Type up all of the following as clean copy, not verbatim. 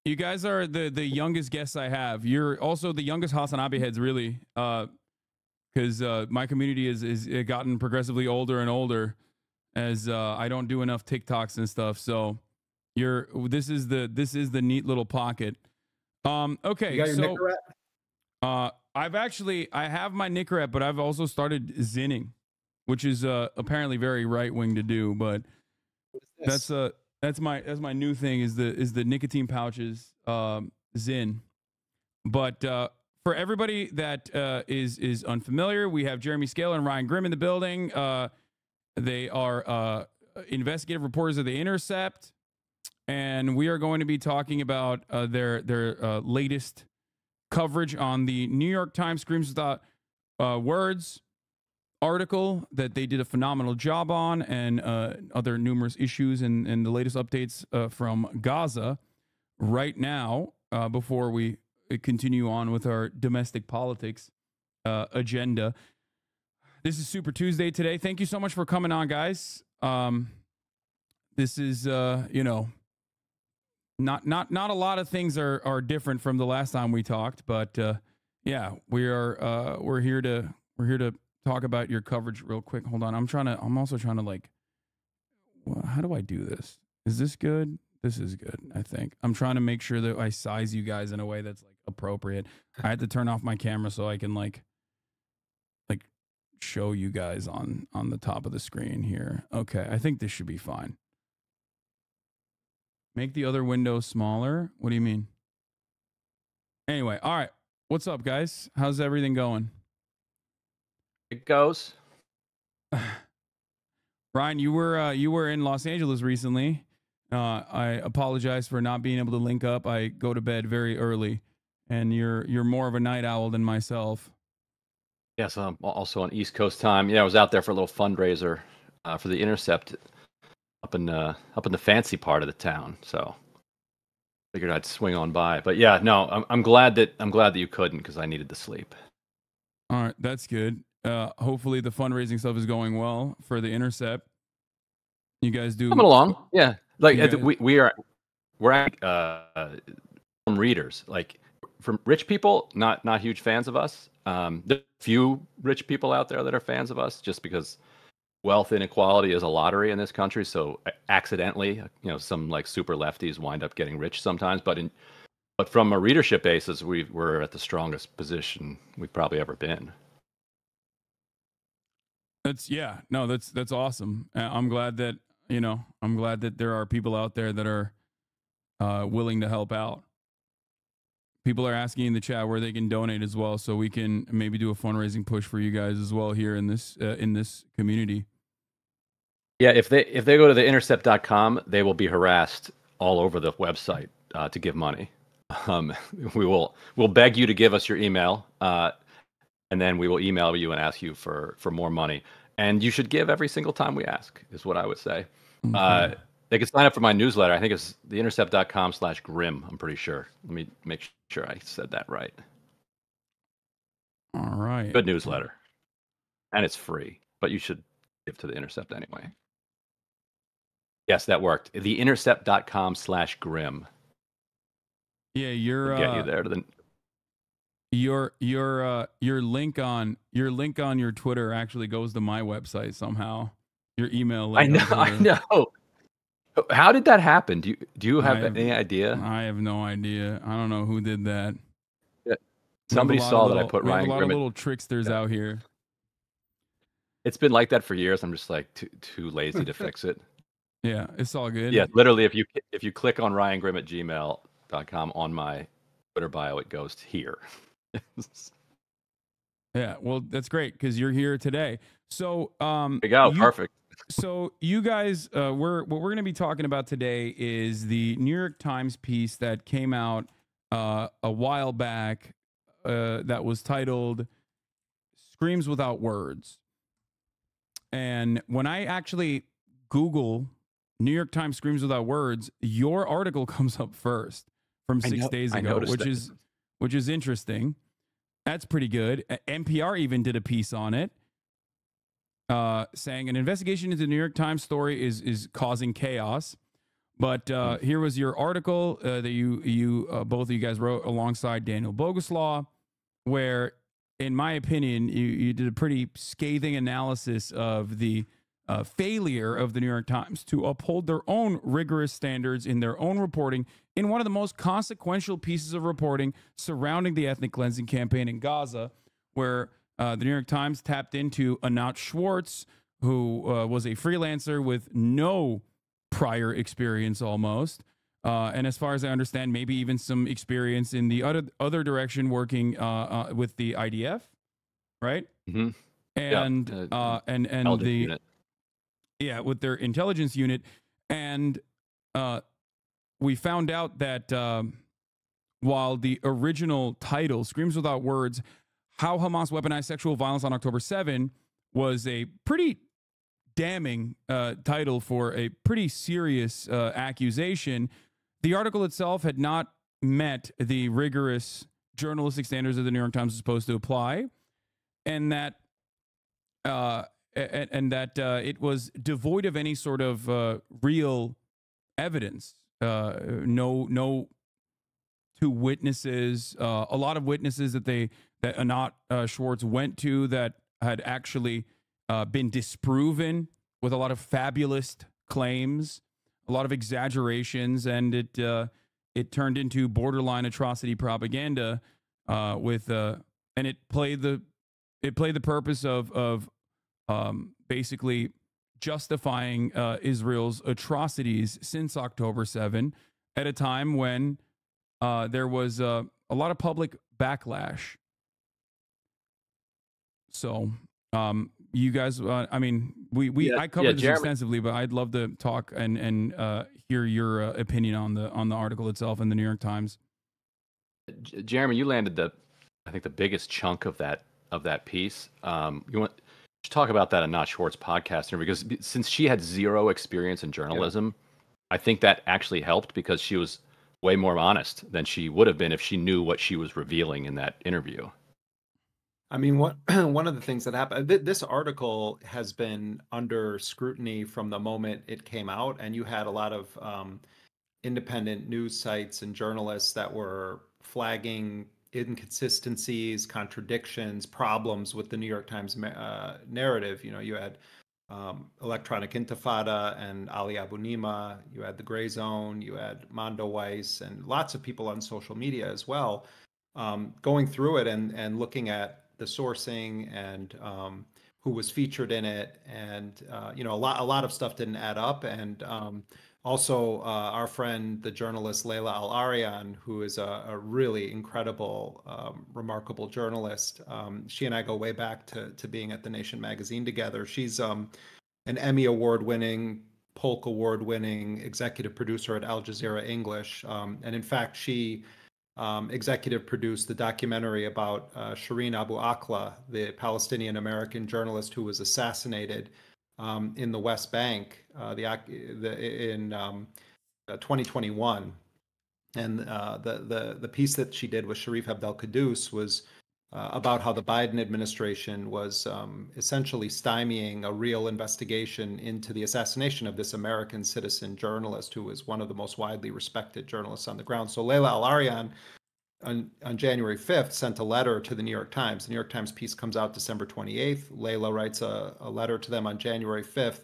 You guys are the youngest guests I have. You're also the youngest Hasanabi heads, really, because my community is gotten progressively older and older as I don't do enough TikToks and stuff. So this is the neat little pocket. You Okay, got your so Nicorette? I have my Nicorette, but I've also started zinning, which is apparently very right wing to do. But What is this? that's my new thing is the nicotine pouches, Zyn. But for everybody that is unfamiliar, we have Jeremy Scale and Ryan Grimm in the building. They are investigative reporters of The Intercept, and we are going to be talking about their latest coverage on the New York Times Screams Without Words article that they did a phenomenal job on, and other numerous issues and the latest updates from Gaza right now, before we continue on with our domestic politics agenda. This is Super Tuesday today. Thank you so much for coming on, guys. This is not a lot of things are different from the last time we talked, but yeah, we're here to talk about your coverage real quick. Hold on. I'm also trying to how do I do this? Is this good? This is good, I think. I'm trying to make sure that I size you guys in a way that's appropriate. I had to turn off my camera so I can like show you guys on the top of the screen here. Okay, I think this should be fine. Make the other window smaller? What do you mean? Anyway, all right. What's up, guys? How's everything going? It goes. Ryan, you were in Los Angeles recently. I apologize for not being able to link up. I go to bed very early, and you're more of a night owl than myself. Yes, I'm also on East Coast time. Yeah, I was out there for a little fundraiser for the Intercept up in the fancy part of the town. So figured I'd swing on by. But yeah, no, I'm glad that you couldn't, because I needed the sleep. All right, that's good. Hopefully the fundraising stuff is going well for the Intercept. You guys do Coming along. Yeah, like guys, we're from readers, like from rich people, not huge fans of us. There's a few rich people out there that are fans of us, just because wealth inequality is a lottery in this country. So accidentally, some super lefties wind up getting rich sometimes. But from a readership basis, we're at the strongest position we've probably ever been. That's awesome. I'm glad that there are people out there that are willing to help out. People are asking in the chat where they can donate as well, so we can maybe do a fundraising push for you guys as well here in this community. Yeah, if they go to theintercept.com, they will be harassed all over the website to give money. We'll beg you to give us your email, and then we will email you and ask you for more money. And you should give every single time we ask, is what I would say. Okay. They can sign up for my newsletter. I think it's theintercept.com/grim. I'm pretty sure. Let me make sure I said that right. All right. Good newsletter. And it's free, but you should give to The Intercept anyway. Yes, that worked. Theintercept.com/grim. Yeah, you're get you there to the your link on your Twitter actually goes to my website somehow. Your email link. I know. How did that happen? Do you have any idea? I have no idea. I don't know who did that. Yeah. Somebody saw that I put Ryan Grimm. We have a lot of little tricksters out here. It's been like that for years. I'm just too lazy to fix it. Yeah, it's all good. Yeah, literally, if you click on RyanGrimm@gmail.com on my Twitter bio, it goes here. Yeah, well, that's great because you're here today. So, there you go. Perfect. So, you guys, what we're going to be talking about today is the New York Times piece that came out a while back that was titled "Screams Without Words." And when I actually Google New York Times Screams Without Words, your article comes up first from 6 days ago, which is interesting. That's pretty good. NPR even did a piece on it, saying an investigation into the New York Times story is causing chaos. But here was your article that you both of you guys wrote alongside Daniel Boguslaw, where, in my opinion, you did a pretty scathing analysis of the failure of the New York Times to uphold their own rigorous standards in their own reporting in one of the most consequential pieces of reporting surrounding the ethnic cleansing campaign in Gaza, where the New York Times tapped into Anat Schwartz, who was a freelancer with no prior experience almost. And as far as I understand, maybe even some experience in the other direction working with the IDF, right? Mm-hmm. And and the unit. Yeah, with their intelligence unit. And we found out that while the original title, Screams Without Words, How Hamas Weaponized Sexual Violence on October 7, was a pretty damning title for a pretty serious accusation, the article itself had not met the rigorous journalistic standards that the New York Times is supposed to apply, and that it was devoid of any sort of real evidence. No two witnesses, a lot of witnesses that Anat Schwartz went to that had actually been disproven, with a lot of fabulous claims, a lot of exaggerations, and it turned into borderline atrocity propaganda and it played the purpose of basically justifying Israel's atrocities since October 7 at a time when there was a lot of public backlash. So you guys, I mean, I covered this extensively, but I'd love to talk and hear your opinion on the article itself in the New York Times. Jeremy, you landed I think the biggest chunk of that piece. You want to talk about that Anat Schwartz podcast interview, because since she had zero experience in journalism, I think that actually helped, because she was way more honest than she would have been if she knew what she was revealing in that interview. I mean, one of the things that happened, this article has been under scrutiny from the moment it came out, and you had a lot of independent news sites and journalists that were flagging inconsistencies, contradictions, problems with the New York Times narrative. You know, you had Electronic Intifada and Ali Abu Nima, you had the Gray Zone, you had Mondo Weiss, and lots of people on social media as well, going through it and looking at the sourcing and who was featured in it, and a lot of stuff didn't add up. And also our friend, the journalist Layla Al-Arian, who is a really incredible, remarkable journalist. She and I go way back to being at The Nation magazine together. She's an Emmy Award-winning, Polk Award-winning executive producer at Al Jazeera English, and in fact, she executive produced the documentary about Shireen Abu Akleh, the Palestinian-American journalist who was assassinated in the West Bank in 2021. And the piece that she did with Sharif Abdel Qaddous was about how the Biden administration was essentially stymieing a real investigation into the assassination of this American citizen journalist who was one of the most widely respected journalists on the ground. So Layla Al-Arian on January 5th sent a letter to the New York Times. The New York Times piece comes out December 28th. Layla writes a letter to them on January 5th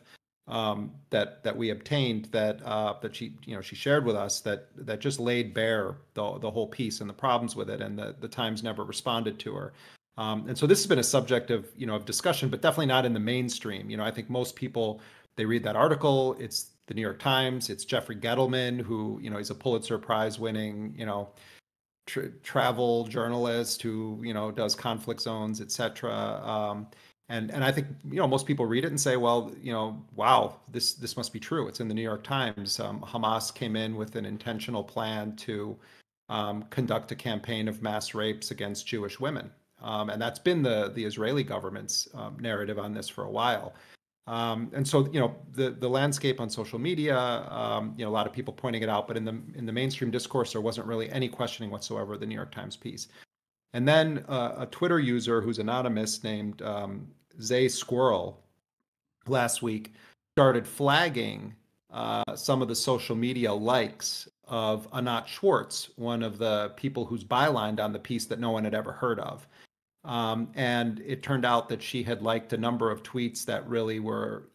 that we obtained, that she shared with us, that just laid bare the whole piece and the problems with it, and the Times never responded to her. And so this has been a subject of discussion, but definitely not in the mainstream. I think most people, they read that article, it's the New York Times, it's Jeffrey Gettleman, who he's a Pulitzer Prize winning travel journalist who does conflict zones, etc. And I think most people read it and say, well, wow, this must be true. It's in the New York Times. Hamas came in with an intentional plan to conduct a campaign of mass rapes against Jewish women, and that's been the Israeli government's narrative on this for a while. And so the landscape on social media, a lot of people pointing it out, but in the mainstream discourse, there wasn't really any questioning whatsoever of the New York Times piece. And then a Twitter user who's anonymous named Zay Squirrel last week started flagging some of the social media likes of Anat Schwartz, one of the people who's bylined on the piece that no one had ever heard of. And it turned out that she had liked a number of tweets that really were,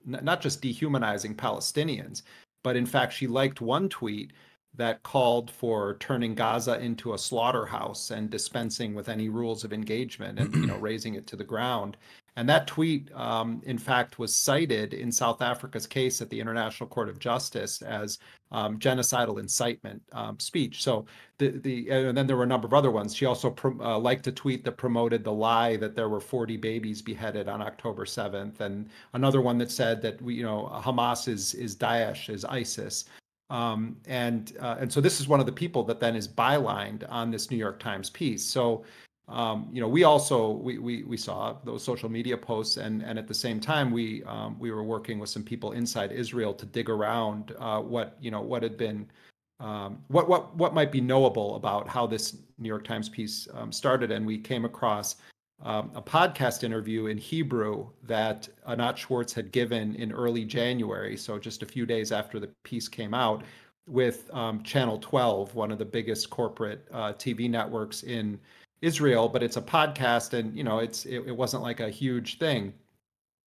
not just dehumanizing Palestinians, but in fact, she liked one tweet that called for turning Gaza into a slaughterhouse and dispensing with any rules of engagement and, razing it to the ground. And that tweet, in fact, was cited in South Africa's case at the International Court of Justice as genocidal incitement speech. So and then there were a number of other ones. She also liked a tweet that promoted the lie that there were 40 babies beheaded on October 7th, and another one that said that Hamas is Daesh, is ISIS. And so this is one of the people that then is bylined on this New York Times piece. So we also we saw those social media posts, and at the same time we were working with some people inside Israel to dig around what had been what might be knowable about how this New York Times piece started, and we came across a podcast interview in Hebrew that Anat Schwartz had given in early January, so just a few days after the piece came out, with Channel 12, one of the biggest corporate TV networks in Israel, but it's a podcast, and it wasn't like a huge thing.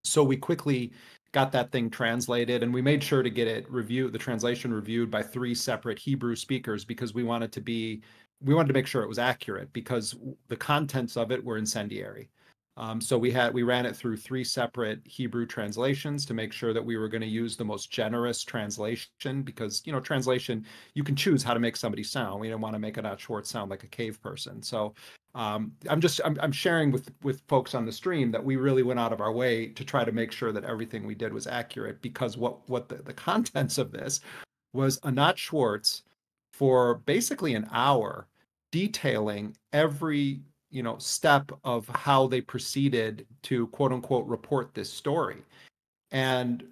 So we quickly got that thing translated, and we made sure to get it the translation reviewed by 3 separate Hebrew speakers, because we wanted to make sure it was accurate, because the contents of it were incendiary. So we ran it through 3 separate Hebrew translations to make sure that we were going to use the most generous translation, because translation, you can choose how to make somebody sound. We didn't want to make Anat Schwartz sound like a cave person. So I'm sharing with folks on the stream that we really went out of our way to try to make sure that everything we did was accurate, because what the contents of this was Anat Schwartz for basically an hour detailing every step of how they proceeded to quote unquote report this story. And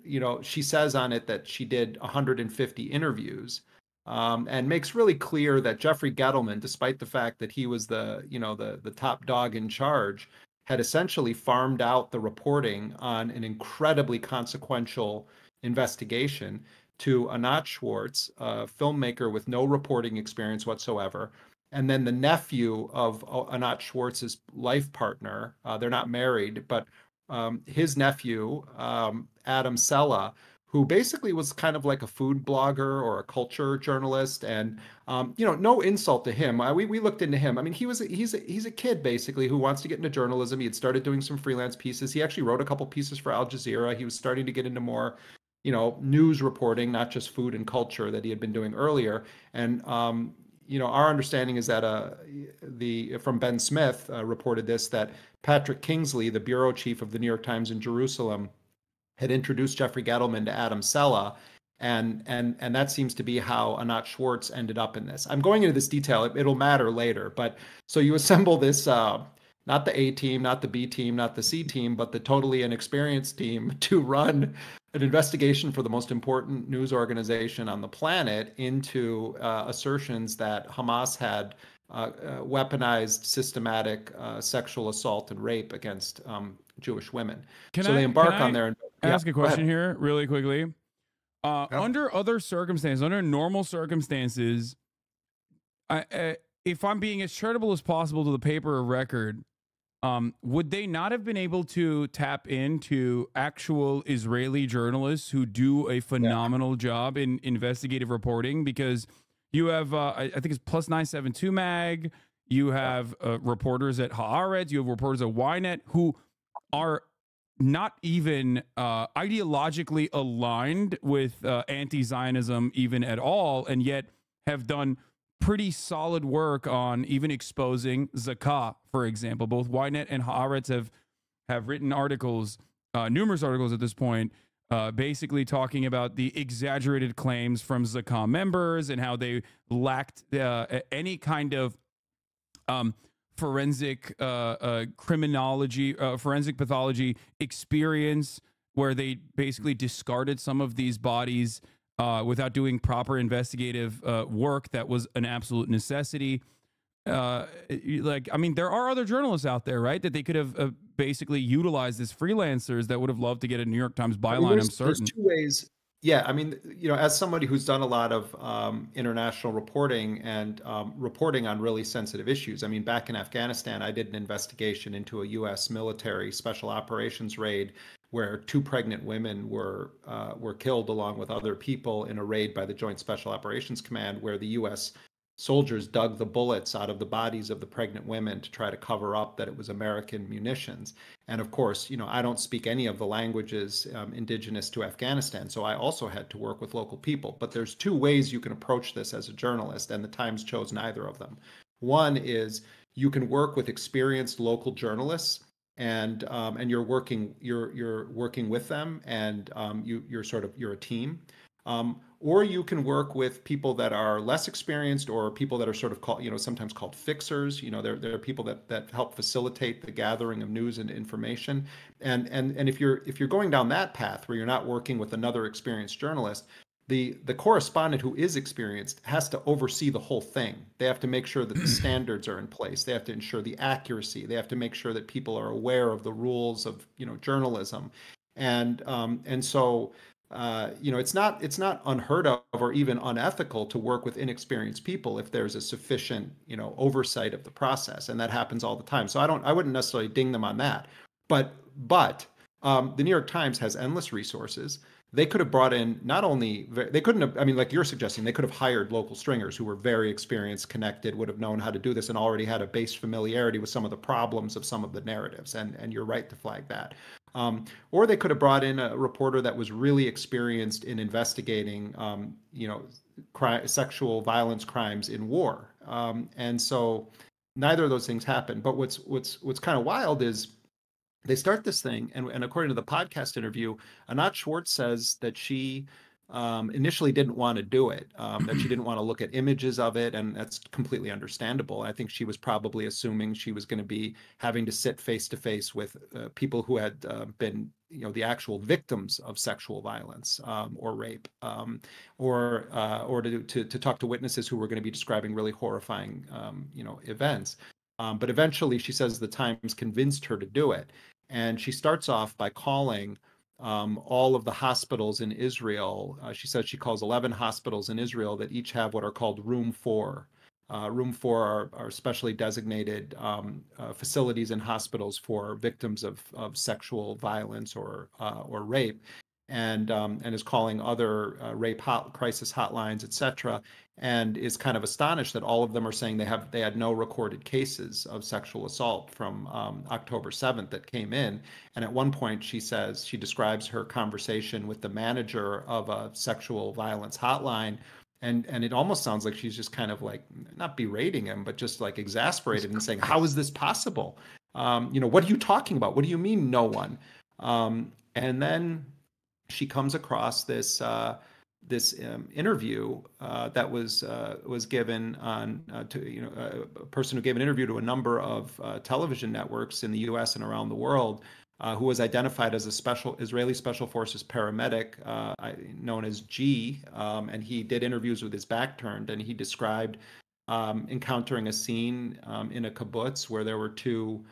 she says on it that she did 150 interviews, and makes really clear that Jeffrey Gettleman, despite the fact that he was the top dog in charge, had essentially farmed out the reporting on an incredibly consequential investigation to Anat Schwartz, a filmmaker with no reporting experience whatsoever. And then the nephew of Anat Schwartz's life partner, they're not married, but his nephew, Adam Sella, who basically was kind of like a food blogger or a culture journalist. And, no insult to him. We looked into him. I mean, he's a kid basically who wants to get into journalism. He had started doing some freelance pieces. He actually wrote a couple pieces for Al Jazeera. He was starting to get into more news reporting, not just food and culture that he had been doing earlier. And, our understanding is that from Ben Smith reported this, that Patrick Kingsley, the bureau chief of the New York Times in Jerusalem, had introduced Jeffrey Gettleman to Adam Sella, and that seems to be how Anat Schwartz ended up in this. I'm going into this detail; it'll matter later. But so you assemble this, not the A team, not the B team, not the C team, but the totally inexperienced team to run an investigation for the most important news organization on the planet into assertions that Hamas had weaponized systematic sexual assault and rape against Jewish women. They embark on their... Ask a question here really quickly. Under other circumstances, under normal circumstances, if I'm being as charitable as possible to the paper of record, would they not have been able to tap into actual Israeli journalists who do a phenomenal job in investigative reporting? Because you have, I think it's Plus 972 Mag, you have reporters at Haaretz, you have reporters at Ynet who are not even ideologically aligned with anti-Zionism even at all, and yet have done pretty solid work on even exposing Zakah, for example. Both Ynet and Haaretz have written articles, numerous articles at this point, basically talking about the exaggerated claims from Zakah members and how they lacked any kind of forensic criminology, forensic pathology experience, where they basically discarded some of these bodies without doing proper investigative work that was an absolute necessity. There are other journalists out there, right, that they could have basically utilized as freelancers that would have loved to get a New York Times byline. I'm certain. Yeah, I mean, as somebody who's done a lot of international reporting and reporting on really sensitive issues, I mean, back in Afghanistan, I did an investigation into a U.S. military special operations raid where two pregnant women were killed along with other people in a raid by the Joint Special Operations Command, where the U.S. soldiers dug the bullets out of the bodies of the pregnant women to try to cover up that it was American munitions. And of course, I don't speak any of the languages indigenous to Afghanistan, so I also had to work with local people. But there's two ways you can approach this as a journalist, and the Times chose neither of them. One is you can work with experienced local journalists, and you're working with them, and you're a team. Or you can work with people that are less experienced, or people that are sort of called, sometimes called fixers. They're people that help facilitate the gathering of news and information. And if you're going down that path where you're not working with another experienced journalist, the correspondent who is experienced has to oversee the whole thing. They have to make sure that the standards are in place. They have to ensure the accuracy. They have to make sure that people are aware of the rules of journalism, and so it's not unheard of or even unethical to work with inexperienced people if there's a sufficient, oversight of the process, and that happens all the time. So I wouldn't necessarily ding them on that, but the New York Times has endless resources. They could have brought in not only they couldn't have, I mean, like you're suggesting, they could have hired local stringers who were very experienced, connected, would have known how to do this, and already had a base familiarity with some of the problems of some of the narratives. And you're right to flag that. Or they could have brought in a reporter that was really experienced in investigating, sexual violence crimes in war. And so neither of those things happened. But what's kind of wild is they start this thing, and according to the podcast interview, Anat Schwartz says that she initially didn't want to do it, that she didn't want to look at images of it, and that's completely understandable. I think she was probably assuming she was going to be having to sit face to face with people who had been, the actual victims of sexual violence or rape, or to talk to witnesses who were going to be describing really horrifying, events. But eventually, she says the Times convinced her to do it, and she starts off by calling all of the hospitals in Israel. She says she calls 11 hospitals in Israel that each have what are called Room 4. Room 4 are specially designated facilities and hospitals for victims of sexual violence or rape, and is calling other rape crisis hotlines, etc., and is kind of astonished that all of them are saying they had no recorded cases of sexual assault from October 7th that came in. And at one point, she says she describes her conversation with the manager of a sexual violence hotline, and it almost sounds like she's just kind of like not berating him, but just like exasperated and saying, "How is this possible? What are you talking about? What do you mean, no one?" And then she comes across this interview that was given on to a person who gave an interview to a number of television networks in the U.S. and around the world, who was identified as a Israeli Special Forces paramedic known as G, and he did interviews with his back turned, and he described encountering a scene in a kibbutz where there were two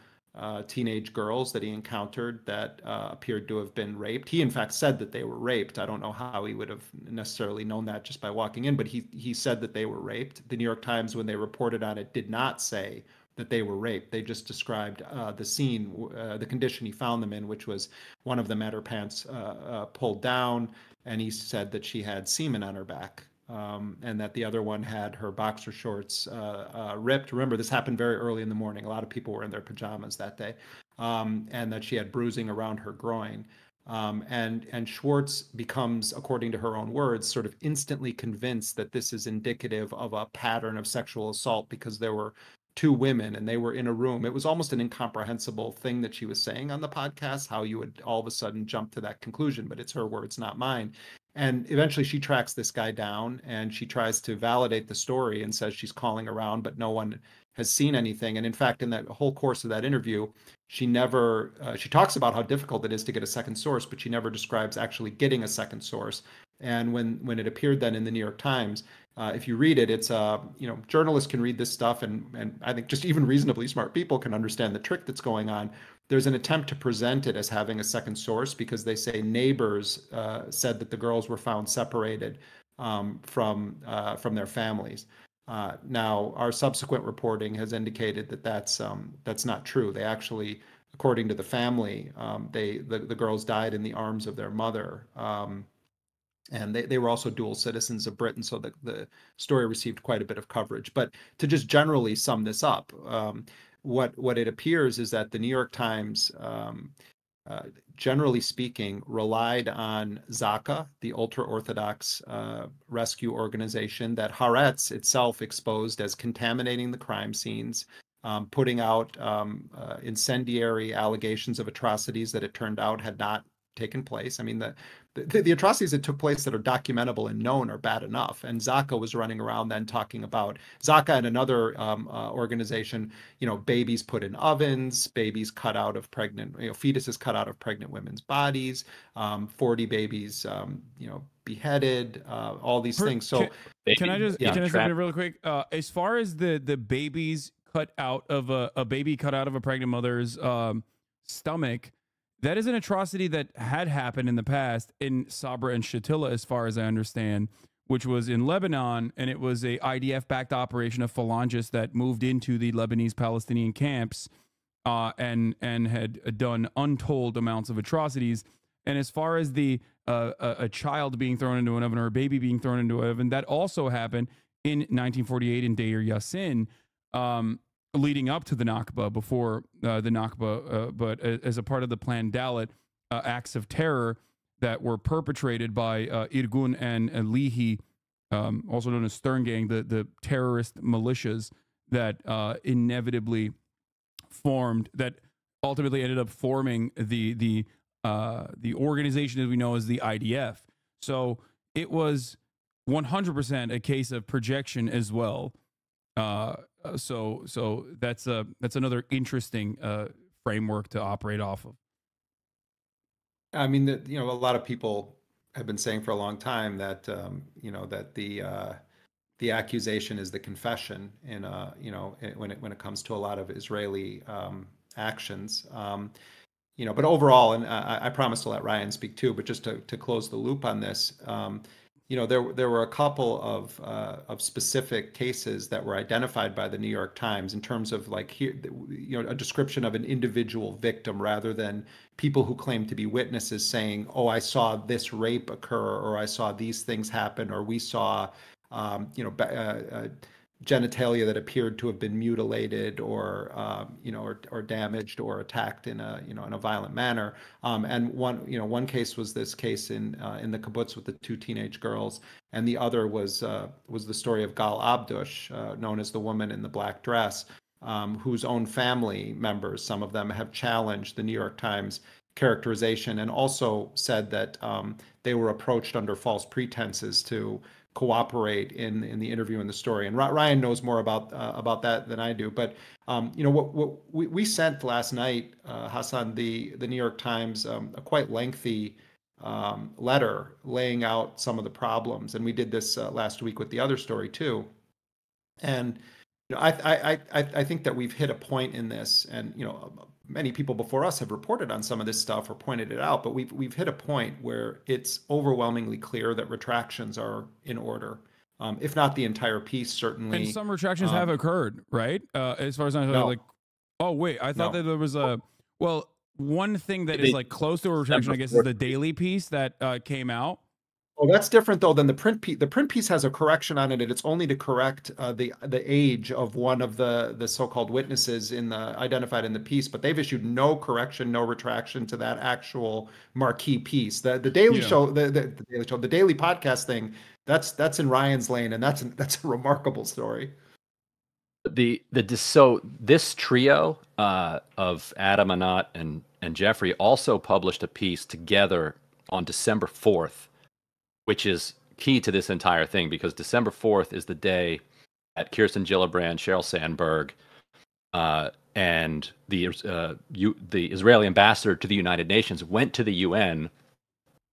teenage girls that he encountered that appeared to have been raped. He, in fact, said that they were raped. I don't know how he would have necessarily known that just by walking in, but he said that they were raped. The New York Times, when they reported on it, did not say that they were raped. They just described the scene, the condition he found them in, which was one of them had her pants pulled down, and he said that she had semen on her back. And that the other one had her boxer shorts ripped. Remember, this happened very early in the morning. A lot of people were in their pajamas that day. And that she had bruising around her groin. And Schwartz becomes, according to her own words, sort of instantly convinced that this is indicative of a pattern of sexual assault because there were two women and they were in a room. It was almost an incomprehensible thing that she was saying on the podcast, how you would all of a sudden jump to that conclusion, but it's her words, not mine. And eventually she tracks this guy down and she tries to validate the story and says she's calling around, but no one has seen anything. And in fact, in that whole course of that interview, she never, she talks about how difficult it is to get a second source, but she never describes actually getting a second source. And when it appeared then in the New York Times, if you read it, it's journalists can read this stuff, and I think just even reasonably smart people can understand the trick that's going on. There's an attempt to present it as having a second source because they say neighbors said that the girls were found separated from their families. Now, our subsequent reporting has indicated that that's not true. They actually, according to the family, the girls died in the arms of their mother. And they were also dual citizens of Britain, so the story received quite a bit of coverage. But to just generally sum this up, what it appears is that the New York Times, generally speaking, relied on Zaka, the ultra-Orthodox rescue organization that Haaretz itself exposed as contaminating the crime scenes, putting out incendiary allegations of atrocities that it turned out had not taken place. I mean, the atrocities that took place that are documentable and known are bad enough. And Zaka was running around then talking about Zaka and another organization, babies put in ovens, babies cut out of pregnant, fetuses cut out of pregnant women's bodies, 40 babies, beheaded, all these things. So can I jump in really quick? As far as the babies cut out of a baby cut out of a pregnant mother's stomach, that is an atrocity that had happened in the past in Sabra and Shatila, as far as I understand, which was in Lebanon, and it was a IDF-backed operation of phalangists that moved into the Lebanese-Palestinian camps and had done untold amounts of atrocities. And as far as the a child being thrown into an oven or a baby being thrown into an oven, that also happened in 1948 in Deir Yassin. Leading up to the Nakba, before the Nakba, but as a part of the planned Dalit acts of terror that were perpetrated by Irgun and Lihi, also known as Stern Gang, the terrorist militias that inevitably formed, that ultimately ended up forming the organization that we know as the IDF. So it was 100% a case of projection as well. So that's another interesting framework to operate off of. I mean, a lot of people have been saying for a long time that that the accusation is the confession in when it comes to a lot of Israeli actions. But overall, and I promise to let Ryan speak too, but just to close the loop on this. There were a couple of specific cases that were identified by the New York Times in terms of a description of an individual victim rather than people who claim to be witnesses saying, "Oh, I saw this rape occur," or "I saw these things happen," or "We saw, genitalia that appeared to have been mutilated or damaged or attacked in a violent manner." And one case was this case in the kibbutz with the two teenage girls, and the other was the story of Gal Abdush, known as the woman in the black dress, whose own family members, some of them, have challenged the New York Times characterization and also said that they were approached under false pretenses to cooperate in the interview and the story. And Ryan knows more about that than I do. But what we sent last night, Hasan, the New York Times, a quite lengthy letter laying out some of the problems, and we did this last week with the other story too. And I think that we've hit a point in this, and many people before us have reported on some of this stuff or pointed it out, but we've hit a point where it's overwhelmingly clear that retractions are in order, if not the entire piece, certainly. And some retractions have occurred, right? As far as I know, oh wait, I thought that there was one thing that is close to a retraction, I guess, is the Daily piece that came out. Oh, that's different though than the print piece. The print piece has a correction on it, and it's only to correct the age of one of the so-called witnesses identified in the piece. But they've issued no correction, no retraction to that actual marquee piece. The Daily Show, the Daily Show, the Daily podcast thing. That's in Ryan's lane, and that's a remarkable story. So this trio of Adam, Anat, and Jeffrey also published a piece together on December 4th. Which is key to this entire thing, because December 4th is the day that Kirsten Gillibrand, Sheryl Sandberg, and the Israeli ambassador to the United Nations went to the UN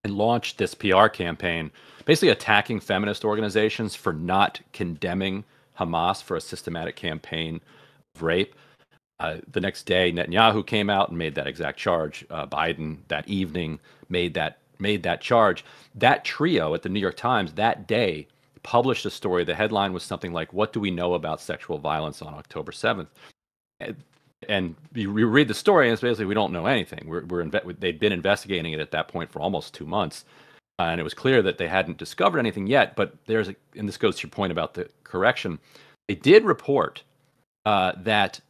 and launched this PR campaign, basically attacking feminist organizations for not condemning Hamas for a systematic campaign of rape. The next day, Netanyahu came out and made that exact charge. Biden that evening made that charge. That trio at the New York Times that day published a story. The headline was something like, "What do we know about sexual violence on October 7th?" And you read the story, and it's basically we don't know anything. They'd been investigating it at that point for almost 2 months, and it was clear that they hadn't discovered anything yet. But and this goes to your point about the correction. They did report that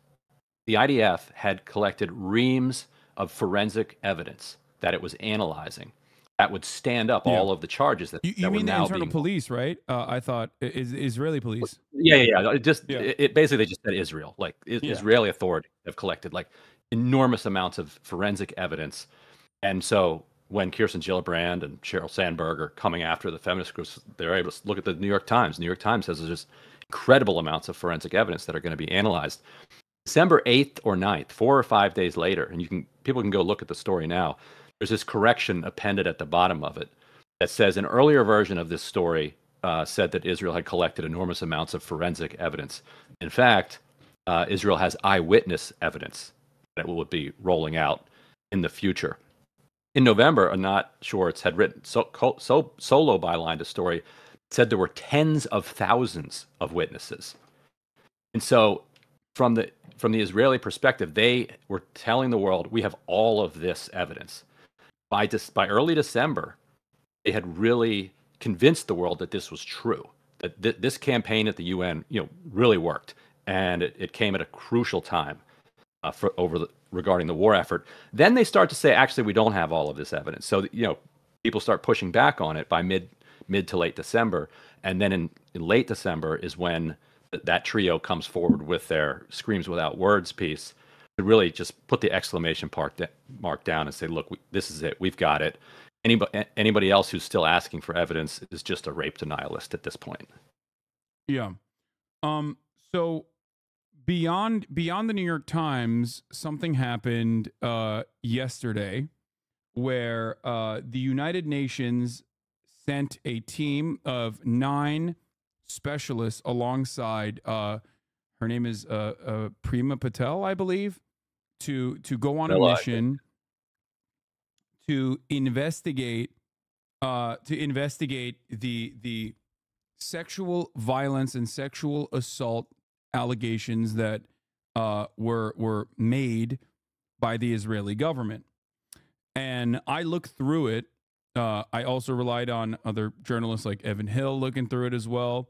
the IDF had collected reams of forensic evidence that it was analyzing that would stand up all of the charges that you were mean the now internal being police, right? I thought Israeli police. Yeah. It basically they just said Israel, like Israeli authorities have collected like enormous amounts of forensic evidence, and so when Kirsten Gillibrand and Sheryl Sandberg are coming after the feminist groups, they're able to look at the New York Times. New York Times says there's just incredible amounts of forensic evidence that are going to be analyzed. December 8th or 9th, 4 or 5 days later, and people can go look at the story now. There's this correction appended at the bottom of it that says an earlier version of this story said that Israel had collected enormous amounts of forensic evidence. In fact, Israel has eyewitness evidence that will be rolling out in the future. In November, Anat Schwartz had written solo bylined a story that said there were tens of thousands of witnesses. And so from the Israeli perspective, they were telling the world, we have all of this evidence. By early December, they had really convinced the world that this was true, that this campaign at the UN, really worked, and it came at a crucial time regarding the war effort. Then they start to say, actually, we don't have all of this evidence. So people start pushing back on it by mid to late December, and then in late December is when that trio comes forward with their Screams Without Words piece to really just put the exclamation mark down and say, look, this is it. We've got it. Anybody else who's still asking for evidence is just a rape denialist at this point. Yeah. So beyond the New York Times, something happened yesterday where the United Nations sent a team of 9 specialists alongside her name is Prima Patel, I believe, to go on a mission to investigate the sexual violence and sexual assault allegations that were made by the Israeli government. And I looked through it. I also relied on other journalists like Evan Hill looking through it as well,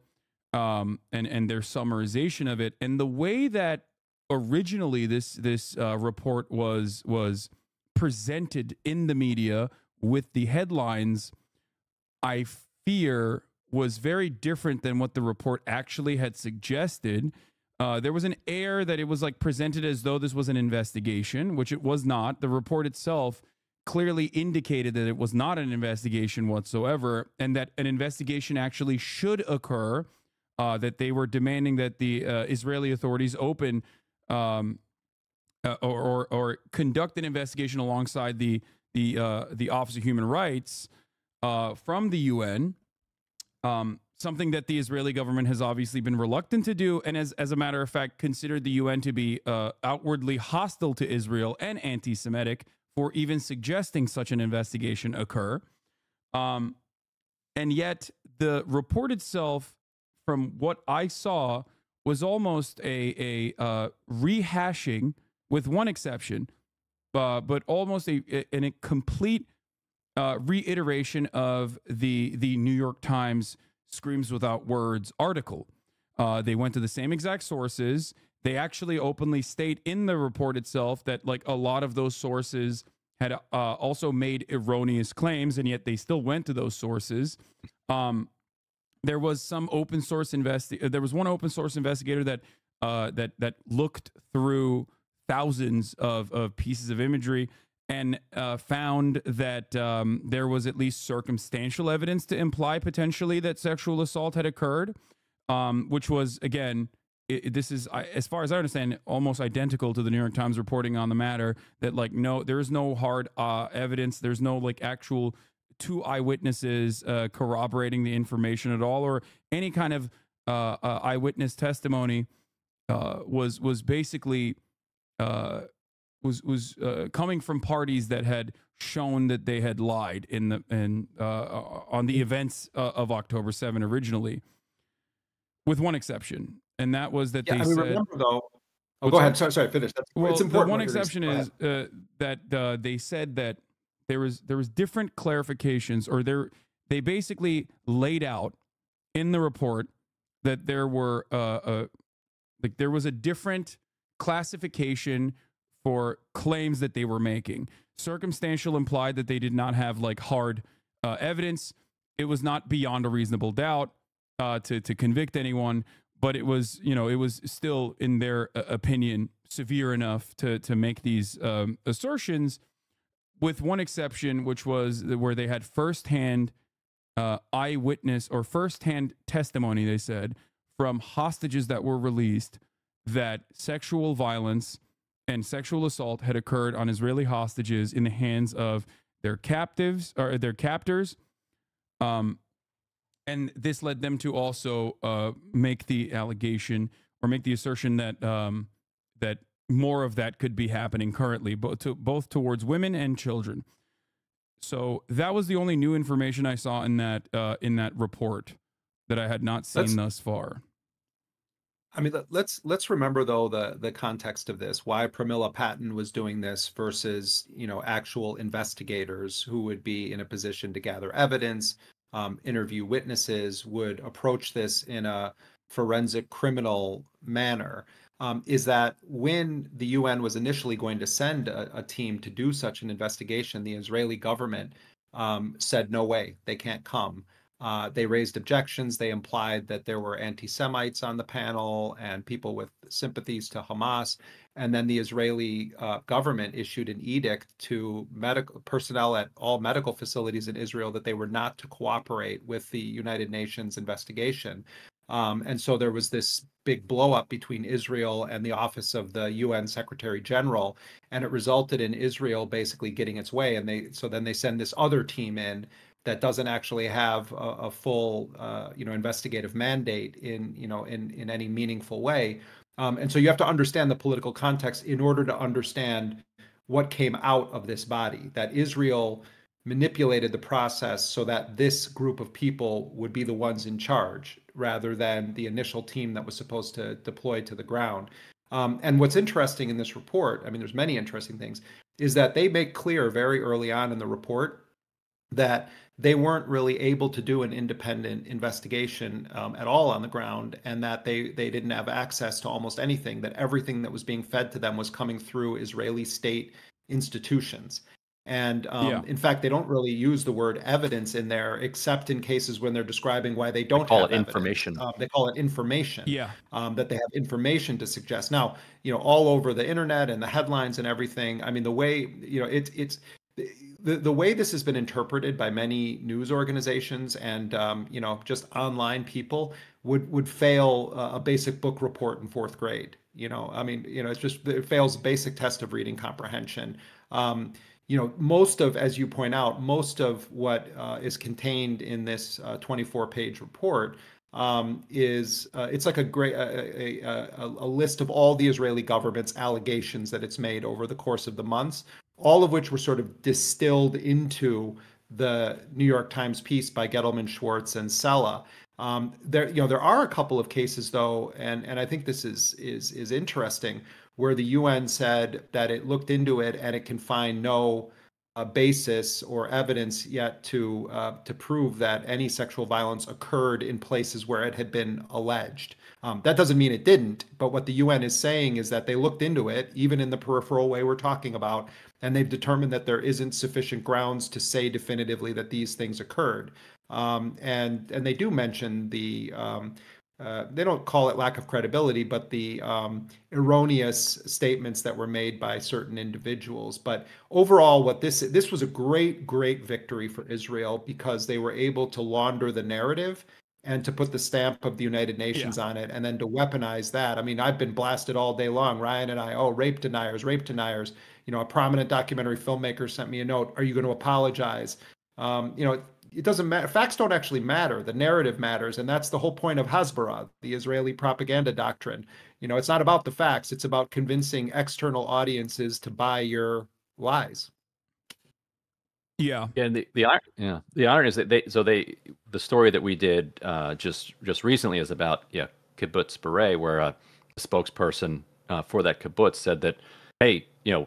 and their summarization of it. And the way that originally this report was presented in the media with the headlines, I fear was very different than what the report actually had suggested. There was an air that it was like presented as though this was an investigation, which it was not. The report itself clearly indicated that it was not an investigation whatsoever, and that an investigation actually should occur, that they were demanding that the Israeli authorities open or conduct an investigation alongside the Office of Human Rights from the UN, something that the Israeli government has obviously been reluctant to do, and as a matter of fact considered the UN to be outwardly hostile to Israel and anti-Semitic for even suggesting such an investigation occur. And yet the report itself, from what I saw, was almost a rehashing, with one exception, but almost a complete reiteration of the New York Times Screams Without Words article. They went to the same exact sources. They actually openly state in the report itself that like a lot of those sources had also made erroneous claims, and yet they still went to those sources. There was some open source there was one open source investigator that looked through thousands of pieces of imagery and found that there was at least circumstantial evidence to imply potentially that sexual assault had occurred, which was, again, this is, as far as I understand, almost identical to the New York Times reporting on the matter, that like, no, there is no hard evidence. There's no like actual two eyewitnesses corroborating the information at all, or any kind of eyewitness testimony was basically coming from parties that had shown that they had lied on the events of October 7 originally, with one exception, and that was that they said. Remember though. Oh, What's go that? ahead. Sorry, finish. It's important. The one exception is that they said that there was different clarifications, or they basically laid out in the report that there were there was a different classification for claims that they were making. Circumstantial implied that they did not have like hard evidence. It was not beyond a reasonable doubt to convict anyone, but it was, it was still, in their opinion, severe enough to make these assertions, with one exception, which was where they had firsthand eyewitness or firsthand testimony, they said, from hostages that were released, that sexual violence and sexual assault had occurred on Israeli hostages in the hands of their captives or their captors. And this led them to also make the allegation or make the assertion that that more of that could be happening currently, both towards women and children. So that was the only new information I saw in that report that I had not seen thus far. I mean, let's remember though the context of this, why Pramila Patten was doing this versus actual investigators who would be in a position to gather evidence, interview witnesses, would approach this in a forensic criminal manner. Is that when the UN was initially going to send a team to do such an investigation, the Israeli government said, no way, they can't come. They raised objections. They implied that there were anti-Semites on the panel and people with sympathies to Hamas. And then the Israeli government issued an edict to medical personnel at all medical facilities in Israel that they were not to cooperate with the United Nations investigation. And so there was this big blow up between Israel and the office of the UN Secretary General, and it resulted in Israel basically getting its way. And then they send this other team in that doesn't actually have a full, investigative mandate in any meaningful way. And so you have to understand the political context in order to understand what came out of this body, that Israel manipulated the process so that this group of people would be the ones in charge rather than the initial team that was supposed to deploy to the ground. And what's interesting in this report, I mean, there's many interesting things, is that they make clear very early on in the report that they weren't really able to do an independent investigation at all on the ground, and that they didn't have access to almost anything, that everything that was being fed to them was coming through Israeli state institutions. And in fact, they don't really use the word evidence in there, except in cases when they're describing why they don't have information. They call it information. Yeah. That they have information to suggest. Now, all over the internet and the headlines and everything. I mean, the way it's the way this has been interpreted by many news organizations and just online people would fail a basic book report in fourth grade. It's just, it fails basic test of reading comprehension. As you point out, most of what is contained in this 24-page report is it's like a list of all the Israeli government's allegations that it's made over the course of the months, all of which were sort of distilled into the New York Times piece by Gettleman, Schwartz, and Sella. There are a couple of cases though, and I think this is interesting, where the UN said that it looked into it and it can find no basis or evidence yet to prove that any sexual violence occurred in places where it had been alleged. That doesn't mean it didn't, but what the UN is saying is that they looked into it, even in the peripheral way we're talking about, and they've determined that there isn't sufficient grounds to say definitively that these things occurred. And they do mention the they don't call it lack of credibility, but the erroneous statements that were made by certain individuals. But overall, this was a great victory for Israel, because they were able to launder the narrative and to put the stamp of the United Nations on it, and then to weaponize that. I mean, I've been blasted all day long, Ryan and I, rape deniers. A prominent documentary filmmaker sent me a note. Are you going to apologize? It doesn't matter. Facts don't actually matter. The narrative matters, and that's the whole point of Hasbara, the Israeli propaganda doctrine. It's not about the facts. It's about convincing external audiences to buy your lies. Yeah. And the irony is that the story that we did just recently is about kibbutz Beret, where a spokesperson for that kibbutz said that, hey, good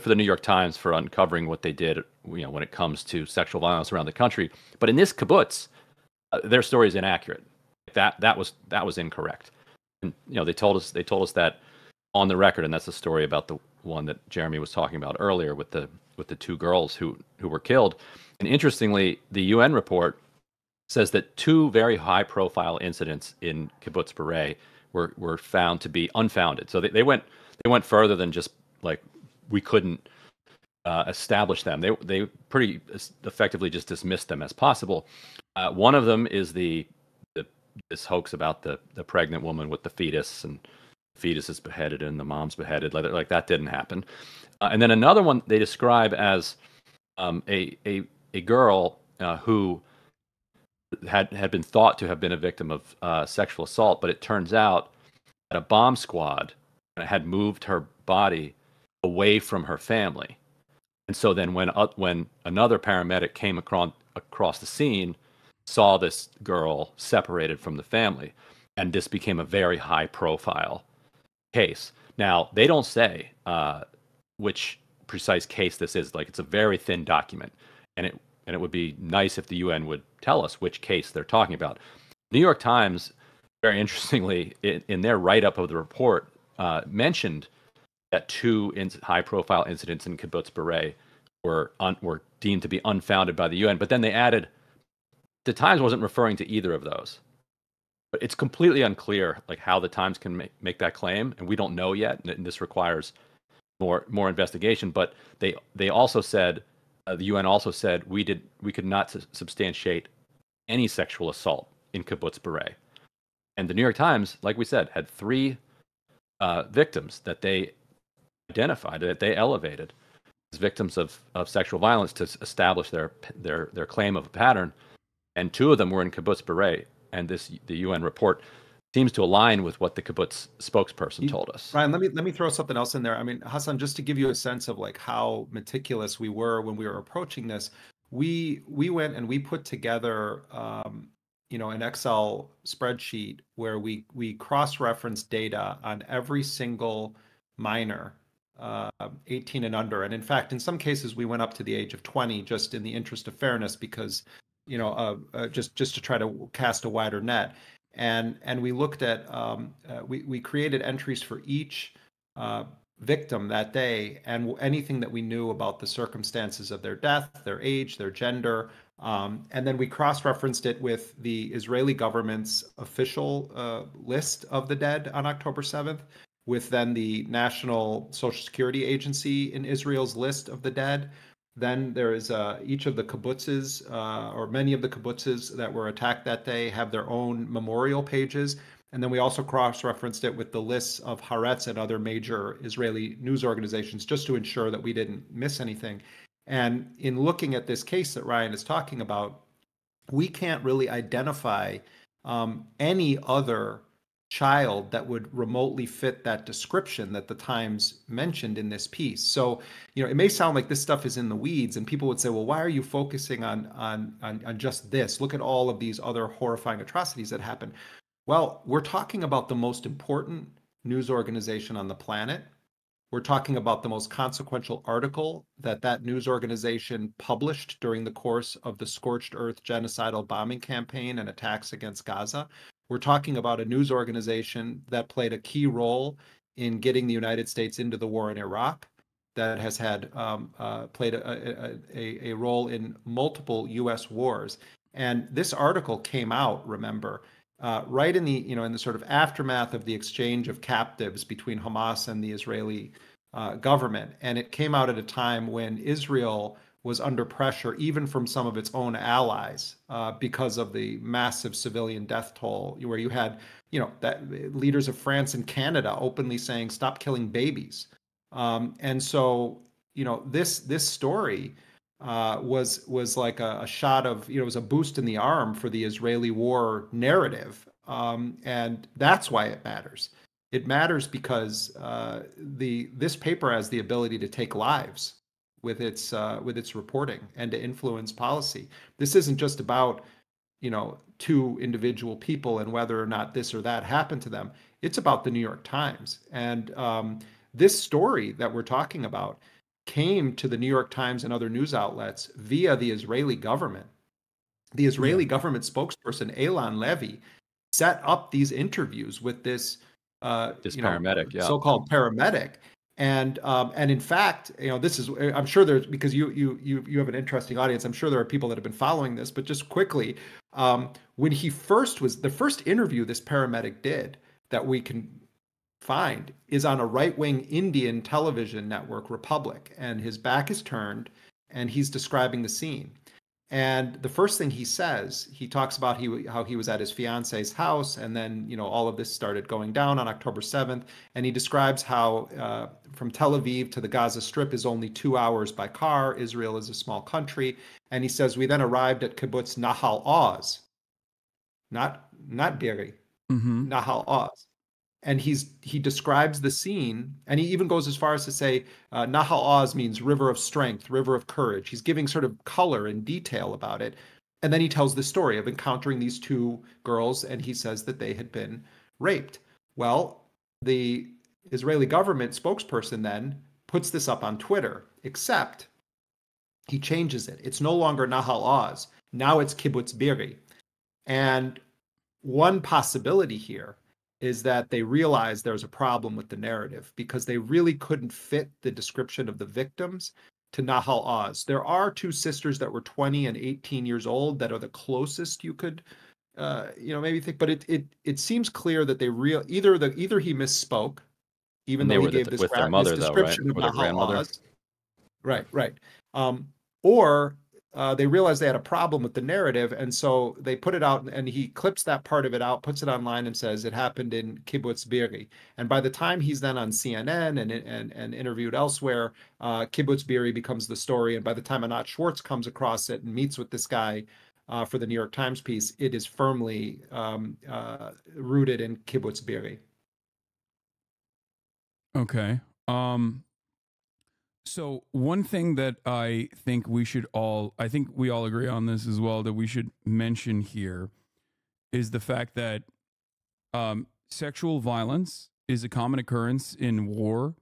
for the New York Times for uncovering what they did, when it comes to sexual violence around the country, but in this kibbutz, their story is inaccurate. That was incorrect, and they told us that on the record, and that's the story about the one that Jeremy was talking about earlier with the two girls who were killed. And interestingly, the UN report says that two very high-profile incidents in Kibbutz Beret were found to be unfounded. So they went further than just like we couldn't establish them. They pretty effectively just dismissed them as possible. One of them is this hoax about the pregnant woman with the fetus, and the fetus is beheaded and the mom's beheaded. Like that didn't happen. And then another one they describe as a girl who had been thought to have been a victim of sexual assault, but it turns out that a bomb squad had moved her body away from her family. And so then when another paramedic came across the scene, saw this girl separated from the family, and this became a very high profile case. Now, they don't say which precise case this is. Like, it's a very thin document, and it would be nice if the UN would tell us which case they're talking about. New York Times, very interestingly, in their write-up of the report, mentioned that two high-profile incidents in Kibbutz Beret were deemed to be unfounded by the UN. But then they added, the Times wasn't referring to either of those. But it's completely unclear like how the Times can make that claim, and we don't know yet. And this requires more investigation. But they also said, the UN also said we could not substantiate any sexual assault in Kibbutz Beret. And the New York Times, like we said, had three victims that they identified, that they elevated as victims of sexual violence to establish their claim of a pattern. And two of them were in Kibbutz Beret. And the UN report seems to align with what the kibbutz spokesperson told us. Ryan, let me throw something else in there. I mean, Hasan, just to give you a sense of like how meticulous we were when we were approaching this, we went and we put together an Excel spreadsheet where we cross-referenced data on every single minor 18 and under. And in fact, in some cases, we went up to the age of 20 just in the interest of fairness because just to try to cast a wider net. And we looked at, we created entries for each victim that day and anything that we knew about the circumstances of their death, their age, their gender. And then we cross-referenced it with the Israeli government's official list of the dead on October 7th, with then the National Social Security Agency in Israel's list of the dead. Then there is each of the kibbutzes, or many of the kibbutzes that were attacked that day have their own memorial pages. And then we also cross-referenced it with the lists of Haaretz and other major Israeli news organizations just to ensure that we didn't miss anything. And in looking at this case that Ryan is talking about, we can't really identify any other child that would remotely fit that description that the Times mentioned in this piece. So, it may sound like this stuff is in the weeds, and people would say, well, why are you focusing on just this? Look at all of these other horrifying atrocities that happen. Well, we're talking about the most important news organization on the planet. We're talking about the most consequential article that news organization published during the course of the scorched earth genocidal bombing campaign and attacks against Gaza. We're talking about a news organization that played a key role in getting the United States into the war in Iraq, that has had played a role in multiple U.S. wars. And this article came out, remember, right in the sort of aftermath of the exchange of captives between Hamas and the Israeli government. And it came out at a time when Israel was under pressure, even from some of its own allies, because of the massive civilian death toll, where you had, that leaders of France and Canada openly saying, "Stop killing babies." And so, this story was like a shot of, it was a boost in the arm for the Israeli war narrative, and that's why it matters. It matters because this paper has the ability to take lives with its reporting and to influence policy. This isn't just about two individual people and whether or not this or that happened to them. It's about the New York Times. And this story that we're talking about came to the New York Times and other news outlets via the Israeli government. The Israeli government spokesperson, Elan Levy, set up these interviews with this paramedic, so-called paramedic. And in fact, this is, I'm sure there's, because you have an interesting audience, I'm sure there are people that have been following this, but just quickly, when the first interview this paramedic did that we can find is on a right-wing Indian television network, Republic, and his back is turned and he's describing the scene. And the first thing he says, he talks about how he was at his fiance's house, and then all of this started going down on October 7th. And he describes how from Tel Aviv to the Gaza Strip is only 2 hours by car. Israel is a small country, and he says we then arrived at kibbutz Nahal Oz, not Be'eri, Nahal Oz. And he describes the scene, and he even goes as far as to say Nahal Oz means river of strength, river of courage. He's giving sort of color and detail about it. And then he tells the story of encountering these two girls, and he says that they had been raped. Well, the Israeli government spokesperson then puts this up on Twitter, except he changes it. It's no longer Nahal Oz. Now it's kibbutz Be'eri. And one possibility here is that they realized there's a problem with the narrative because they really couldn't fit the description of the victims to Nahal Oz. There are two sisters that were 20 and 18 years old that are the closest you could, maybe think. But it seems clear that they either he misspoke, even though he gave this description of Nahal Oz. Right. Or they realized they had a problem with the narrative, and so they put it out, and he clips that part of it out, puts it online, and says it happened in kibbutz Be'eri. And by the time he's then on CNN and interviewed elsewhere, kibbutz Be'eri becomes the story. And by the time Anat Schwartz comes across it and meets with this guy for the New York Times piece, it is firmly rooted in kibbutz Be'eri. Okay. So one thing that I think we all agree on this as well, that we should mention here is the fact that sexual violence is a common occurrence in war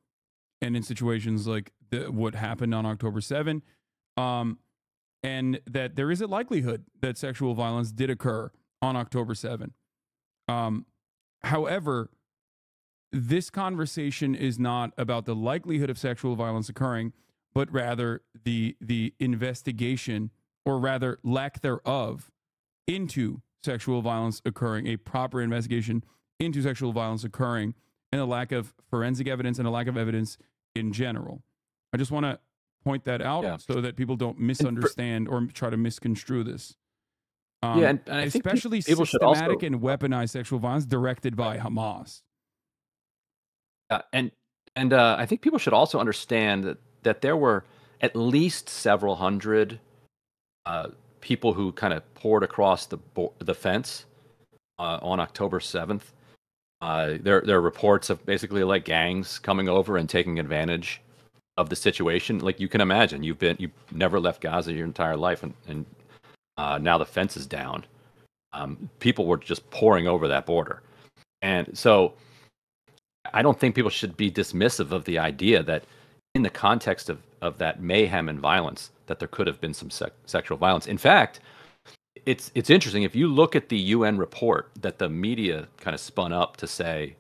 and in situations like what happened on October 7, and that there is a likelihood that sexual violence did occur on October 7. However, this conversation is not about the likelihood of sexual violence occurring, but rather the investigation, or rather lack thereof, into sexual violence occurring, a proper investigation into sexual violence occurring, and a lack of forensic evidence and a lack of evidence in general. I just want to point that out so that people don't misunderstand or try to misconstrue this. And I think especially people systematic and weaponized sexual violence directed by Hamas. And I think people should also understand that there were at least several hundred people who kind of poured across the fence on October 7th. There are reports of basically like gangs coming over and taking advantage of the situation. Like you can imagine, you've never left Gaza your entire life, and now the fence is down. People were just pouring over that border, and so I don't think people should be dismissive of the idea that in the context of that mayhem and violence, that there could have been some sexual violence. In fact, it's interesting. If you look at the UN report that the media kind of spun up to say,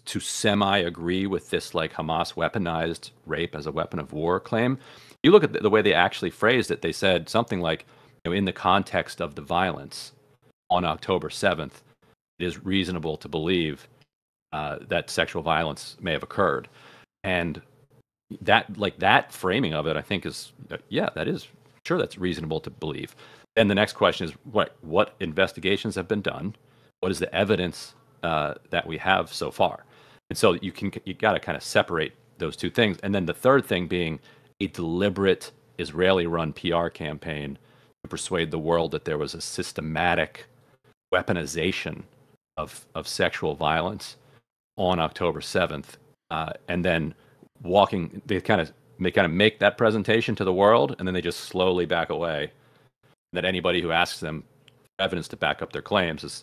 to semi-agree with this like Hamas weaponized rape as a weapon of war claim, you look at the way they actually phrased it, they said something like, in the context of the violence on October 7th, it is reasonable to believe that sexual violence may have occurred. And that framing of it, I think is, that's reasonable to believe. And the next question is, what investigations have been done? What is the evidence that we have so far? And so you got to kind of separate those two things. And then the third thing being a deliberate Israeli-run PR campaign to persuade the world that there was a systematic weaponization of sexual violence on October 7th, and then they kind of make that presentation to the world, and then they just slowly back away. That anybody who asks them evidence to back up their claims is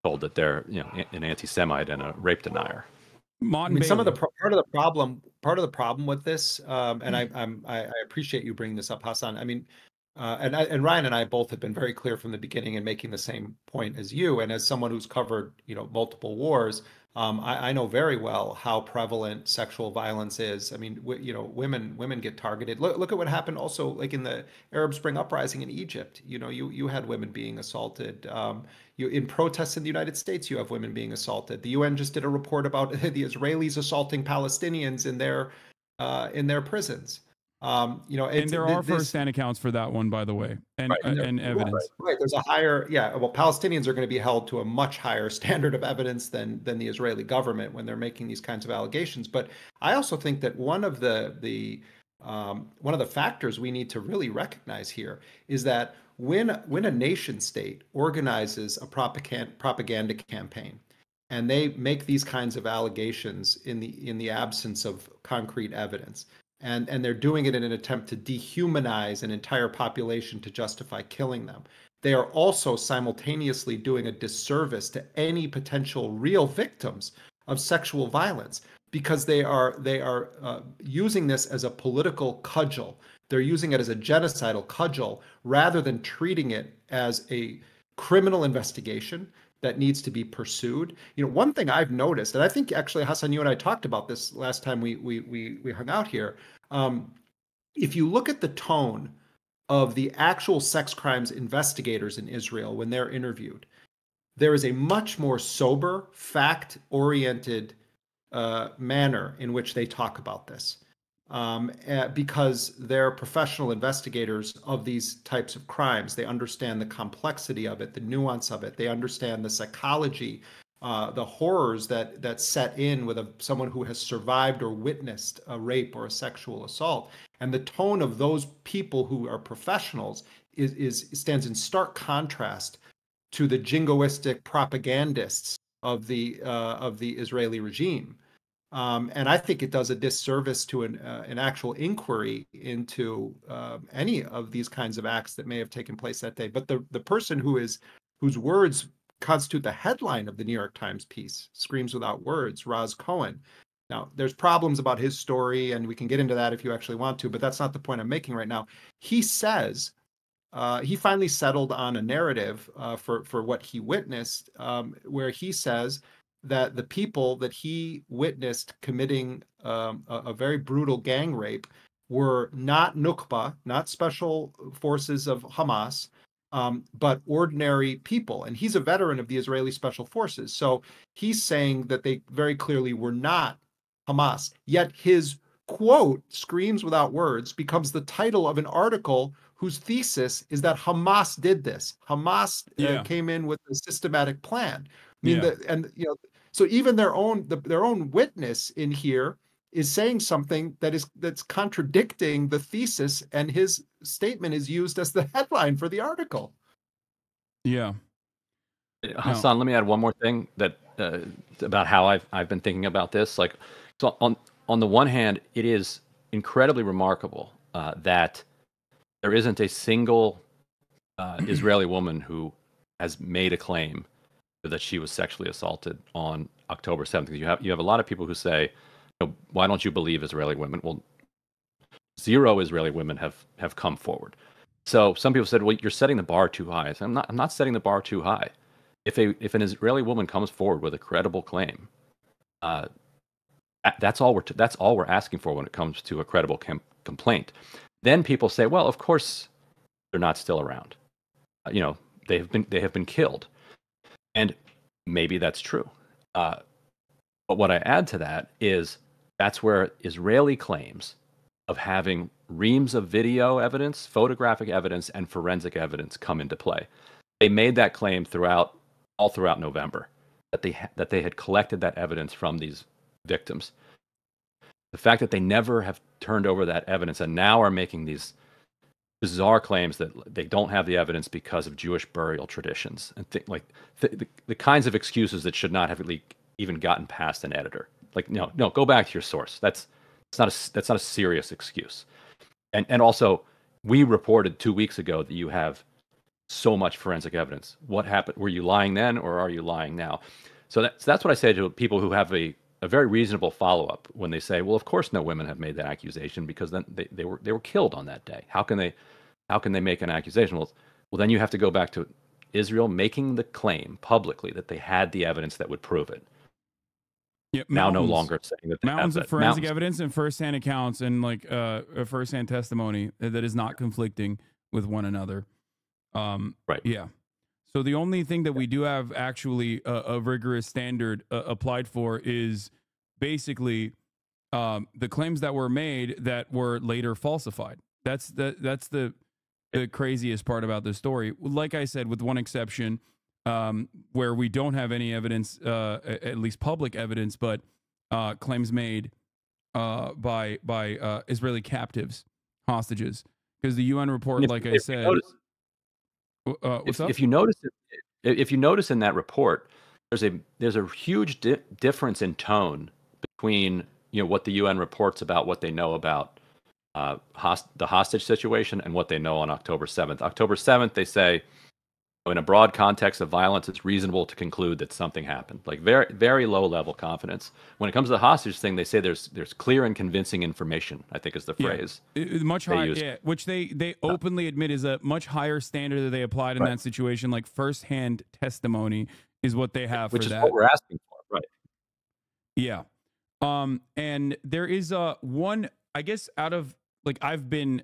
told that they're an anti-Semite and a rape denier. I mean, some of the part of the problem with this, and I appreciate you bringing this up, Hasan. I mean, and Ryan and I both have been very clear from the beginning in making the same point as you, and as someone who's covered multiple wars, I know very well how prevalent sexual violence is. I mean, women get targeted. Look at what happened also, like in the Arab Spring uprising in Egypt. You had women being assaulted. In protests in the United States, you have women being assaulted. The UN just did a report about the Israelis assaulting Palestinians in their prisons. And there are first-hand accounts for that one, by the way, and evidence. Right. There's a higher, well, Palestinians are going to be held to a much higher standard of evidence than the Israeli government when they're making these kinds of allegations. But I also think that one of the factors we need to really recognize here is that when a nation state organizes a propaganda campaign, and they make these kinds of allegations in the absence of concrete evidence, and they're doing it in an attempt to dehumanize an entire population to justify killing them, they are also simultaneously doing a disservice to any potential real victims of sexual violence, because they are using this as a political cudgel. They're using it as a genocidal cudgel rather than treating it as a criminal investigation that needs to be pursued. One thing I've noticed, and I think actually, Hasan, you and I talked about this last time we hung out here. If you look at the tone of the actual sex crimes investigators in Israel when they're interviewed, there is a much more sober, fact-oriented manner in which they talk about this, because they're professional investigators of these types of crimes. They understand the complexity of it, the nuance of it. They understand the psychology, the horrors that set in with someone who has survived or witnessed a rape or a sexual assault. And the tone of those people who are professionals stands in stark contrast to the jingoistic propagandists of the Israeli regime. And I think it does a disservice to an actual inquiry into any of these kinds of acts that may have taken place that day. But the person whose words constitute the headline of the New York Times piece, Screams Without Words, Raz Cohen. Now, there's problems about his story, and we can get into that if you actually want to, but that's not the point I'm making right now. He says he finally settled on a narrative for what he witnessed, where he says that the people that he witnessed committing a very brutal gang rape were not Nukba, not special forces of Hamas, but ordinary people. And he's a veteran of the Israeli Special Forces. So he's saying that they very clearly were not Hamas. Yet his quote, Screams Without Words, becomes the title of an article whose thesis is that Hamas did this. Hamas came in with a systematic plan. I mean, so even their own witness in here is saying something that's contradicting the thesis, and his statement is used as the headline for the article. Yeah. Hasan, let me add one more thing that about how I've been thinking about this. Like, so on the one hand, it is incredibly remarkable that there isn't a single Israeli woman who has made a claim that she was sexually assaulted on October 7th. You have a lot of people who say, why don't you believe Israeli women? Well, 0 Israeli women have come forward. So some people said, well, you're setting the bar too high. I'm not setting the bar too high. If an Israeli woman comes forward with a credible claim, that's all we're asking for when it comes to a credible complaint. Then people say, well, of course they're not still around. They have been killed. And maybe that's true. But what I add to that is that's where Israeli claims of having reams of video evidence, photographic evidence, and forensic evidence come into play. They made that claim all throughout November, that they had collected that evidence from these victims. The fact that they never have turned over that evidence and now are making these bizarre claims that they don't have the evidence because of Jewish burial traditions and the kinds of excuses that should not have even gotten past an editor. Like, no, go back to your source. That's not a serious excuse. And also, we reported 2 weeks ago that you have so much forensic evidence. What happened? Were you lying then, or are you lying now? So that's what I say to people who have a very reasonable follow-up when they say, well, of course no women have made that accusation because then they were killed on that day. How can they make an accusation? Well, then you have to go back to Israel making the claim publicly that they had the evidence that would prove it. Yeah, now no longer saying that they mountains have of forensic evidence and firsthand accounts and like a firsthand testimony that is not conflicting with one another. Right. Yeah. So the only thing that we do have actually a rigorous standard applied for is basically the claims that were made that were later falsified. That's the craziest part about this story. Like I said, with one exception, where we don't have any evidence, at least public evidence, but claims made by Israeli captives, hostages, because the UN report, like I said. What's up? If you notice in that report, there's a huge difference in tone between what the UN reports about what they know about the hostage situation and what they know on October 7th. October 7th, they say, in a broad context of violence, it's reasonable to conclude that something happened. Like very, very low level confidence. When it comes to the hostage thing, they say there's clear and convincing information, I think is the phrase. Much higher, yeah, which they openly admit is a much higher standard that they applied in that situation. Like firsthand testimony is what they have which for is that. what we're asking for, right? Yeah. And there is one, I guess, out of like I've been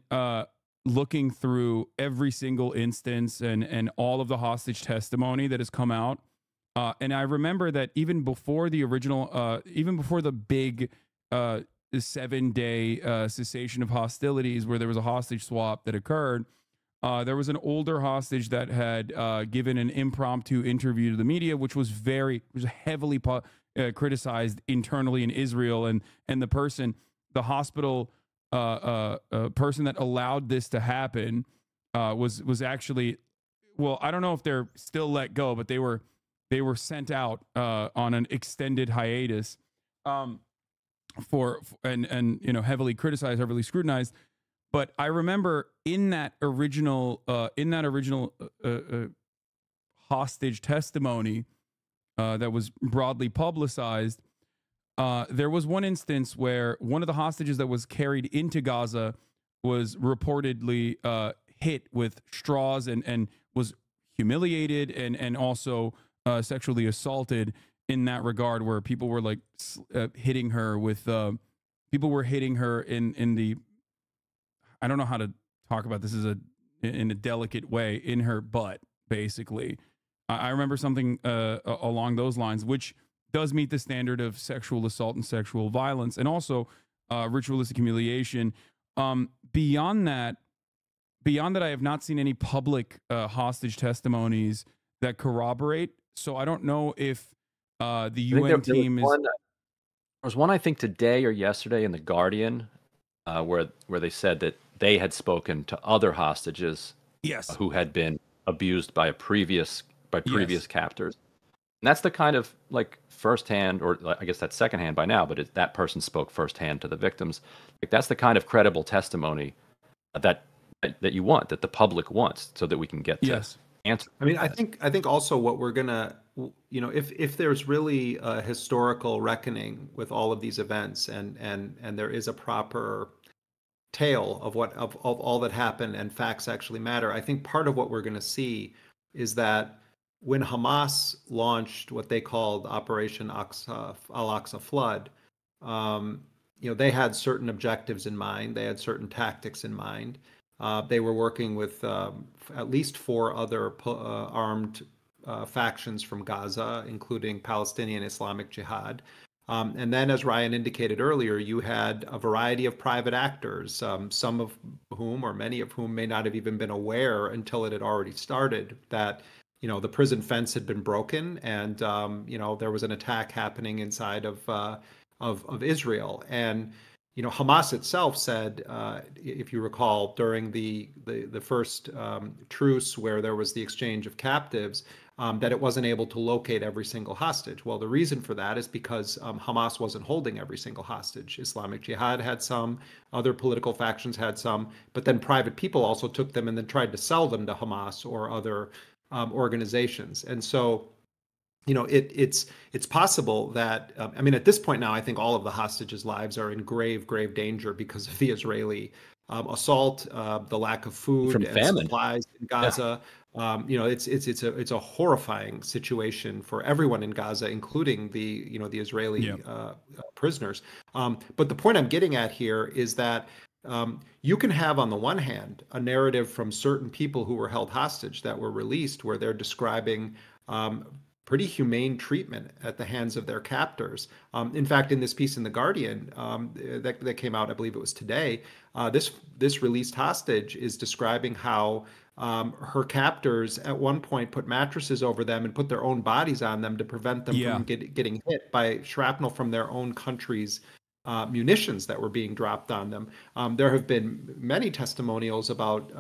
looking through every single instance and all of the hostage testimony that has come out. And I remember that even before the original, even before the big 7-day cessation of hostilities where there was a hostage swap that occurred, there was an older hostage that had given an impromptu interview to the media, which was heavily criticized internally in Israel. And the hospital person that allowed this to happen was actually, well, I don't know if they're still let go, but they were sent out on an extended hiatus and heavily criticized, heavily scrutinized. But I remember in that original hostage testimony that was broadly publicized, there was one instance where one of the hostages that was carried into Gaza was reportedly hit with straws and was humiliated and also sexually assaulted in that regard, where people were like hitting her with people were hitting her in the, I don't know how to talk about this in a delicate way, in her butt, basically. I remember something along those lines, which does meet the standard of sexual assault and sexual violence, and also ritualistic humiliation. Beyond that, I have not seen any public hostage testimonies that corroborate. So I don't know if the UN team is. There was one, I think, today or yesterday in the Guardian, where they said that they had spoken to other hostages, yes, who had been abused by previous captors. And that's the kind of like firsthand, or I guess that's secondhand by now, but that person spoke firsthand to the victims. Like that's the kind of credible testimony that you want, that the public wants, so that we can get to answer. I mean, I think also what we're gonna, if there's really a historical reckoning with all of these events, and there is a proper tale of all that happened and facts actually matter, I think part of what we're going to see is that when Hamas launched what they called Operation Al-Aqsa Flood, they had certain objectives in mind. They had certain tactics in mind. They were working with at least 4 other armed factions from Gaza, including Palestinian Islamic Jihad. And then, as Ryan indicated earlier, you had a variety of private actors, some of whom, or many of whom, may not have even been aware until it had already started that the prison fence had been broken, and there was an attack happening inside of Israel. And Hamas itself said, if you recall, during the first truce where there was the exchange of captives, that it wasn't able to locate every single hostage. Well, the reason for that is because Hamas wasn't holding every single hostage. Islamic Jihad had some, other political factions had some, but then private people also took them and then tried to sell them to Hamas or other organizations. And so, it's possible that at this point now, I think all of the hostages' lives are in grave danger because of the Israeli assault, the lack of food From and famine. supplies in Gaza. It's a horrifying situation for everyone in Gaza, including the Israeli prisoners. But the point I'm getting at here is that you can have, on the one hand, a narrative from certain people who were held hostage that were released, where they're describing pretty humane treatment at the hands of their captors. In fact, in this piece in The Guardian that came out, I believe it was today, this released hostage is describing how her captors at one point put mattresses over them and put their own bodies on them to prevent them from getting hit by shrapnel from their own country's munitions that were being dropped on them. There have been many testimonials about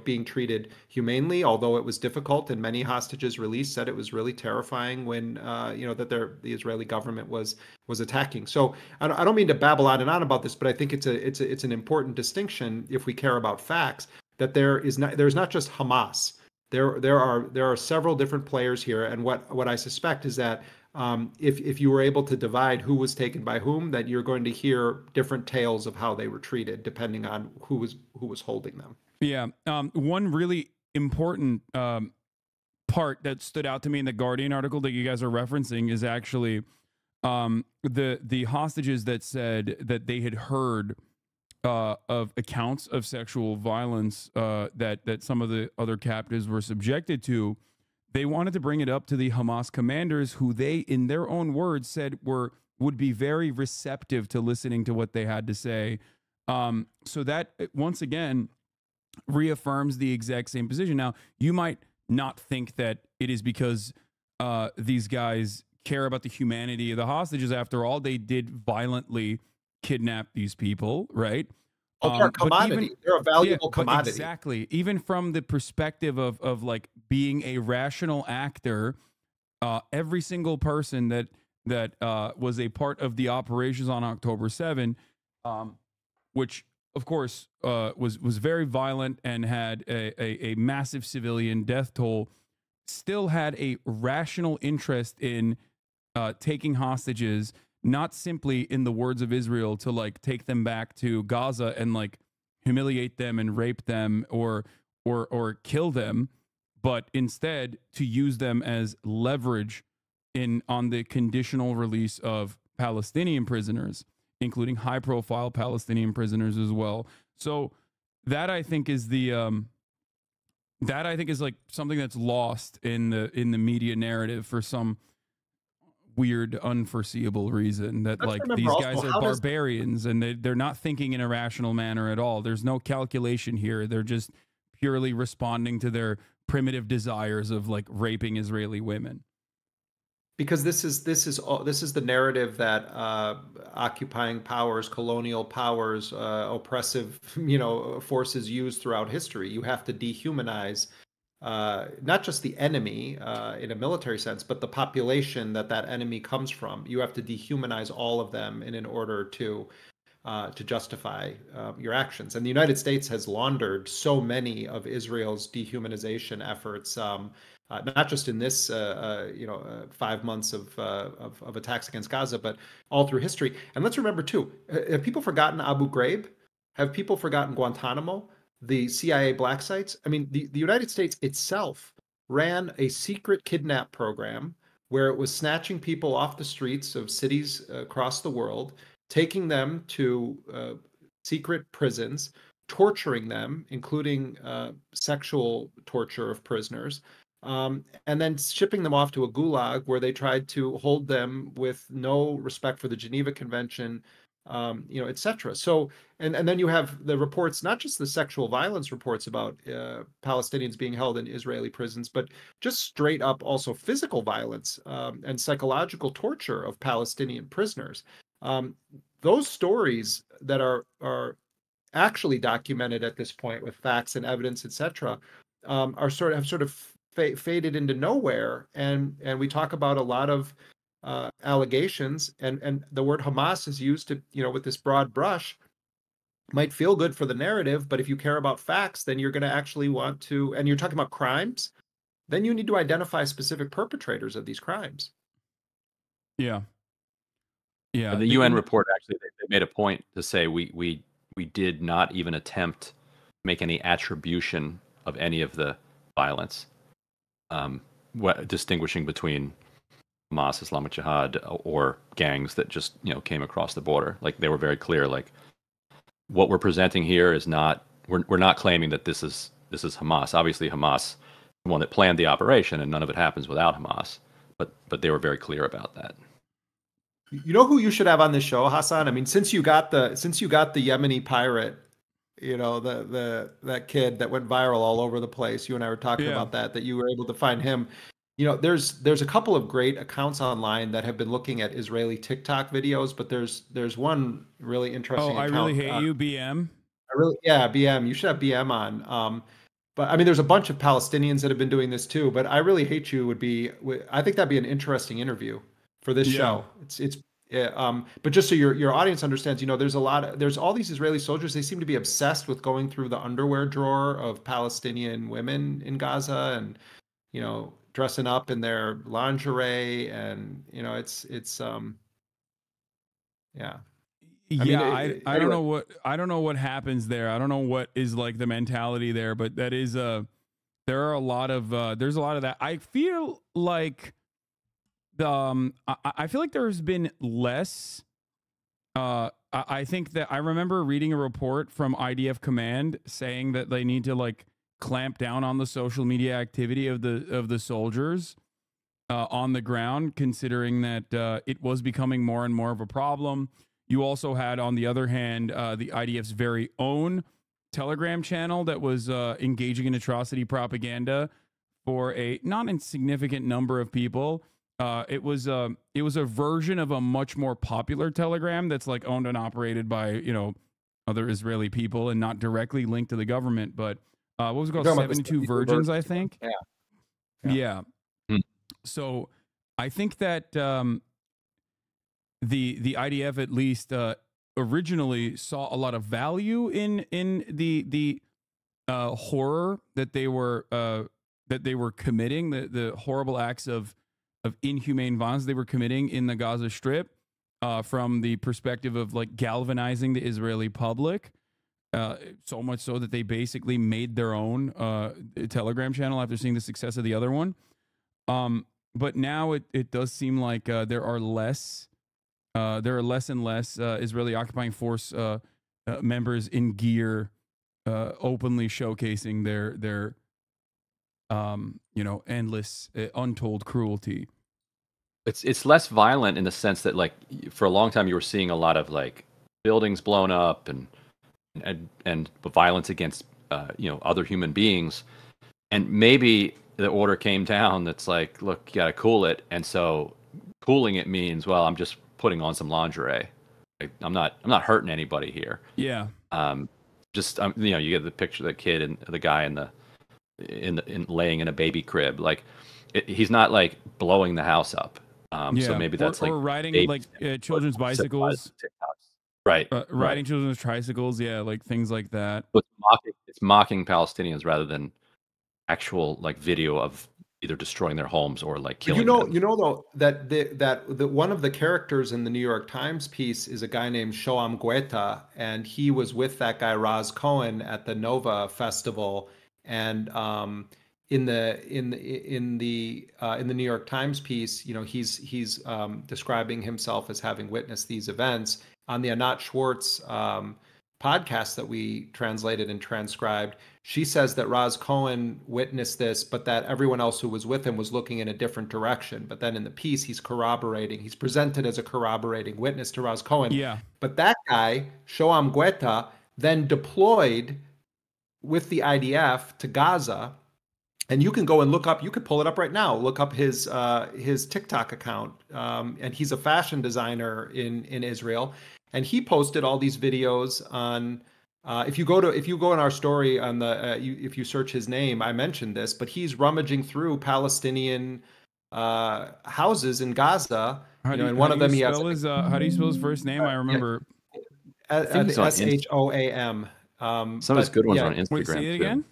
being treated humanely, although it was difficult, and many hostages released said it was really terrifying when that the Israeli government was attacking. So I don't mean to babble on and on about this, but I think it's an important distinction if we care about facts, that there's not just Hamas. There are several different players here, and what I suspect is that if you were able to divide who was taken by whom, that you're going to hear different tales of how they were treated depending on who was holding them. Yeah. One really important part that stood out to me in the Guardian article that you guys are referencing is actually the hostages that said that they had heard of accounts of sexual violence that some of the other captives were subjected to. They wanted to bring it up to the Hamas commanders, who they, in their own words, said would be very receptive to listening to what they had to say. So that, once again, reaffirms the exact same position. Now, you might not think that it is because these guys care about the humanity of the hostages. After all, they did violently kidnap these people, right? They're a commodity. They're a valuable commodity. Exactly. Even from the perspective of like being a rational actor, every single person that was a part of the operations on October 7, which of course was very violent and had a massive civilian death toll, still had a rational interest in taking hostages, not simply, in the words of Israel, to like take them back to Gaza and like humiliate them and rape them or kill them, but instead to use them as leverage on the conditional release of Palestinian prisoners, including high-profile Palestinian prisoners as well. So that I think is like something that's lost in the media narrative for some weird, unforeseeable reason, that like these guys are barbarians and they're not thinking in a rational manner at all. There's no calculation here. They're just purely responding to their primitive desires of like raping Israeli women. Because this is the narrative that occupying powers, colonial powers, oppressive forces use throughout history. You have to dehumanize not just the enemy in a military sense, but the population that enemy comes from. You have to dehumanize all of them in order to justify your actions. And the United States has laundered so many of Israel's dehumanization efforts, not just in this 5 months of attacks against Gaza, but all through history. And let's remember too, have people forgotten Abu Ghraib? Have people forgotten Guantanamo? The CIA black sites? I mean, the United States itself ran a secret kidnap program where it was snatching people off the streets of cities across the world, taking them to secret prisons, torturing them, including sexual torture of prisoners, and then shipping them off to a gulag where they tried to hold them with no respect for the Geneva Convention, et cetera. So, and then you have the reports, not just the sexual violence reports about Palestinians being held in Israeli prisons, but just straight up also physical violence and psychological torture of Palestinian prisoners. those stories that are actually documented at this point with facts and evidence, etc., are sort of faded into nowhere, and we talk about a lot of allegations, and the word Hamas is used to, with this broad brush. Might feel good for the narrative, but if you care about facts, then you're going to actually want to, and you're talking about crimes, then you need to identify specific perpetrators of these crimes. Yeah. Yeah. The UN report, actually, they made a point to say we did not even attempt to make any attribution of any of the violence, distinguishing between Hamas, Islamic Jihad, or gangs that just came across the border. Like, they were very clear. Like, what we're presenting here is not. We're not claiming that this is Hamas. Obviously, Hamas, the one that planned the operation, and none of it happens without Hamas. But they were very clear about that. You know who you should have on this show, Hasan? I mean, since you got the Yemeni pirate, that kid that went viral all over the place. You and I were talking about that you were able to find him. There's a couple of great accounts online that have been looking at Israeli TikTok videos, but there's one really interesting. Oh, I really hate you, BM. BM. You should have BM on. But I mean, there's a bunch of Palestinians that have been doing this too. But I really hate you I think that'd be an interesting interview for this show. But just so your audience understands, there's all these Israeli soldiers. They seem to be obsessed with going through the underwear drawer of Palestinian women in Gaza, and dressing up in their lingerie, and it's yeah. I don't know what happens there. I don't know what is like the mentality there, but that is there are a lot of there's a lot of that. I feel like I feel like there's been less. I think that I remember reading a report from IDF Command saying that they need to like clamp down on the social media activity of the soldiers on the ground, considering that it was becoming more and more of a problem. You also had, on the other hand, the IDF's very own Telegram channel that was engaging in atrocity propaganda for a not insignificant number of people. It was a version of a much more popular Telegram that's like owned and operated by other Israeli people and not directly linked to the government. But what was it called? 72 Virgins, I think. Yeah. So I think that the IDF at least originally saw a lot of value in the horror that they were committing, the horrible acts of inhumane violence they were committing in the Gaza Strip, from the perspective of like galvanizing the Israeli public. So much so that they basically made their own Telegram channel after seeing the success of the other one. But now it does seem like there are less and less Israeli occupying force members in gear openly showcasing their endless untold cruelty. It's less violent in the sense that, like, for a long time you were seeing a lot of like buildings blown up and violence against other human beings, and maybe the order came down that's like, look, you gotta cool it, and so cooling it means, well, I'm just putting on some lingerie. I'm not hurting anybody here. Yeah. You get the picture of the kid and the guy in laying in a baby crib. Like, he's not like blowing the house up. So maybe that's or riding like children's bicycles. Right. Riding children's tricycles. Yeah, like things like that. But it's mocking Palestinians rather than actual like video of either destroying their homes or like killing them. Though that one of the characters in the New York Times piece is a guy named Shoam Guetta, and he was with that guy Raz Cohen at the Nova Festival, and in the New York Times piece, he's describing himself as having witnessed these events. On the Anat Schwartz podcast that we translated and transcribed, she says that Raz Cohen witnessed this, but that everyone else who was with him was looking in a different direction. But then in the piece, he's presented as a corroborating witness to Raz Cohen. Yeah. But that guy, Shoam Guetta, then deployed with the IDF to Gaza. And you can go and look up, you could pull it up right now, look up his TikTok account. And he's a fashion designer in Israel. and he posted all these videos on. If you go in our story on the if you search his name, I mentioned this, but he's rummaging through Palestinian houses in Gaza. And one of them he has. How do you spell his first name? I remember. SHOAM. Some of his good ones are on Instagram. Wait, say it again.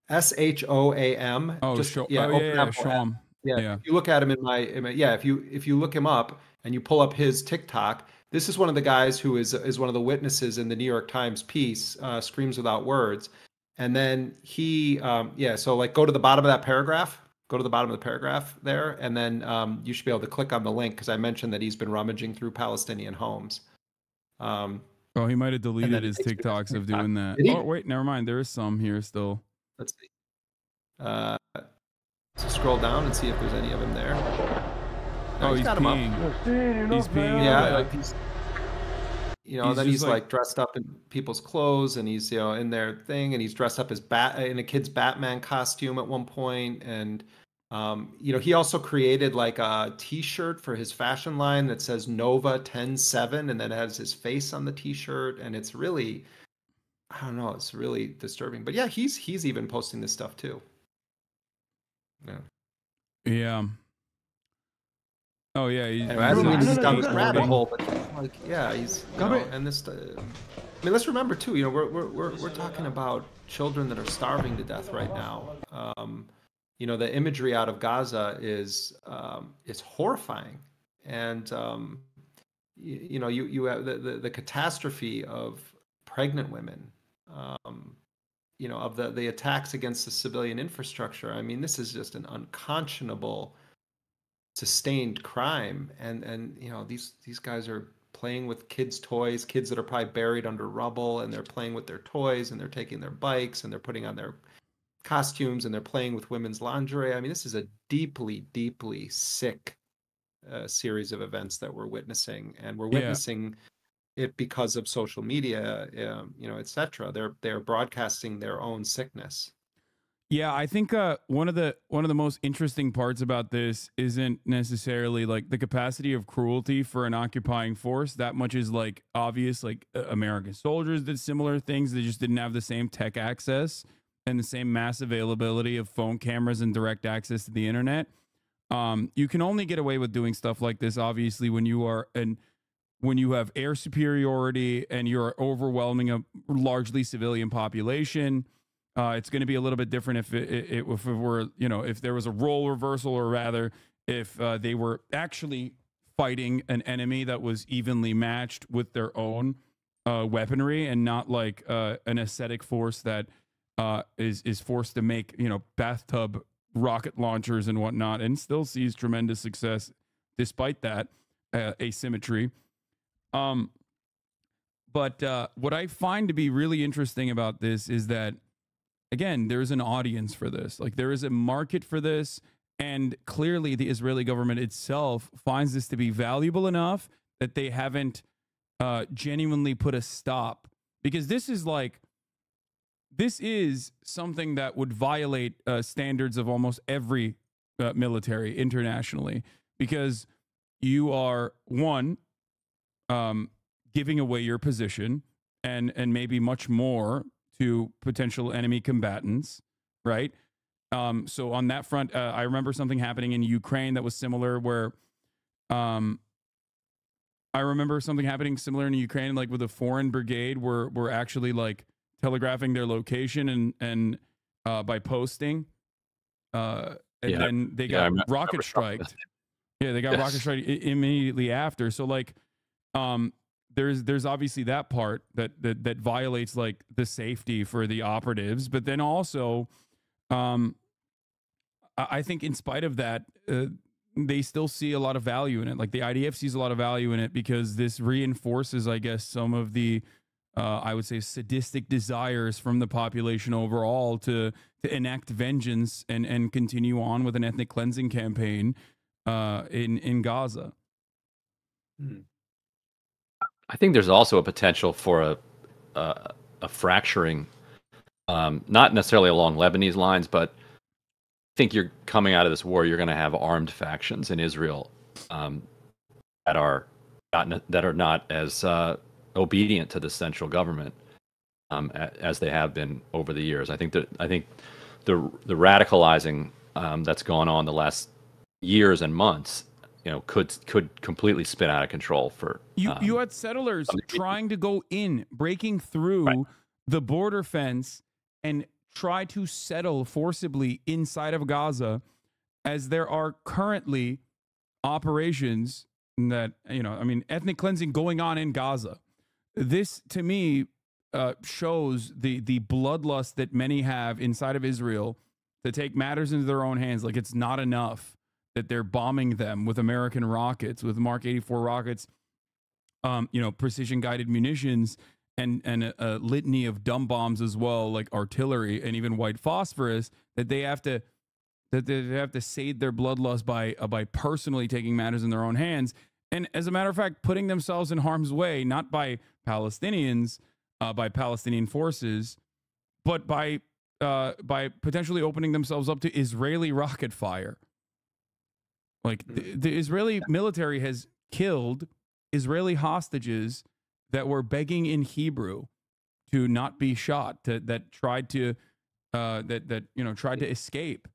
SHOAM. Oh, Shom. Yeah. If you look at him if you look him up and you pull up his TikTok, this is one of the guys who is one of the witnesses in the New York Times piece, Screams Without Words. And then he, so like go to the bottom of that paragraph. Go to the bottom of the paragraph there, and then you should be able to click on the link because I mentioned that he's been rummaging through Palestinian homes. He might have deleted his TikToks of doing that. Oh, wait, never mind. There is some here still. Let's see. So scroll down and see if there's any of him there. No, he's peeing. He's peeing. Yeah, then he's like dressed up in people's clothes, and he's in their thing, and he's dressed up as in a kid's Batman costume at one point, and he also created like a T-shirt for his fashion line that says Nova 10-7, and then it has his face on the T-shirt, and it's really, I don't know, it's really disturbing. But yeah, he's even posting this stuff too. Yeah. Oh yeah. I don't mean to stop this rabbit hole, but he's and this. I mean, let's remember too. We're talking about children that are starving to death right now. The imagery out of Gaza is horrifying, and you have the catastrophe of pregnant women. Of the attacks against the civilian infrastructure. I mean, this is just an unconscionable, sustained crime, and these guys are playing with kids' toys, kids that are probably buried under rubble, and they're playing with their toys, and they're taking their bikes, and they're putting on their costumes, and they're playing with women's lingerie. I mean, this is a deeply, deeply sick series of events that we're witnessing, and we're witnessing it because of social media, etc. They're broadcasting their own sickness. Yeah, I think one of the most interesting parts about this isn't necessarily like the capacity of cruelty for an occupying force. That much is like obvious. Like American soldiers did similar things. They just didn't have the same tech access and the same mass availability of phone cameras and direct access to the internet. You can only get away with doing stuff like this, obviously, when you have air superiority and you're overwhelming a largely civilian population. It's going to be a little bit different if it were, if there was a role reversal, or rather if they were actually fighting an enemy that was evenly matched with their own weaponry, and not like an ascetic force that is forced to make, bathtub rocket launchers and whatnot, and still sees tremendous success despite that asymmetry. But what I find to be really interesting about this is that, again, there's an audience for this. Like, there is a market for this, and clearly the Israeli government itself finds this to be valuable enough that they haven't genuinely put a stop, because this is something that would violate standards of almost every military internationally, because you are, one, giving away your position and maybe much more to potential enemy combatants, right? So on that front, I remember something happening in Ukraine that was similar, where like with a foreign brigade were actually like telegraphing their location and by posting, then they got rocket striked. Yeah, they got rocket strike immediately after. So like, there's obviously that part that violates like the safety for the operatives, but then also, I think in spite of that, they still see a lot of value in it. Like the IDF sees a lot of value in it because this reinforces, I guess, some of the, I would say, sadistic desires from the population overall to enact vengeance and continue on with an ethnic cleansing campaign in Gaza. I think there's also a potential for a fracturing, not necessarily along Lebanese lines, but I think you're coming out of this war, you're going to have armed factions in Israel that are that are not as obedient to the central government as they have been over the years. I think the radicalizing that's gone on the last years and months, could completely spin out of control for you had settlers trying to go in, breaking through the border fence and try to settle forcibly inside of Gaza, as there are currently operations that, ethnic cleansing going on in Gaza. This, to me, shows the bloodlust that many have inside of Israel to take matters into their own hands. Like, it's not enough that they're bombing them with American rockets, with Mark 84 rockets, precision guided munitions, and a litany of dumb bombs as well, like artillery and even white phosphorus, that they have to sate their bloodlust by personally taking matters in their own hands. And as a matter of fact, putting themselves in harm's way, not by Palestinians, by Palestinian forces, but by potentially opening themselves up to Israeli rocket fire. Like, the Israeli military has killed Israeli hostages that were begging in Hebrew to not be shot, that tried to escape,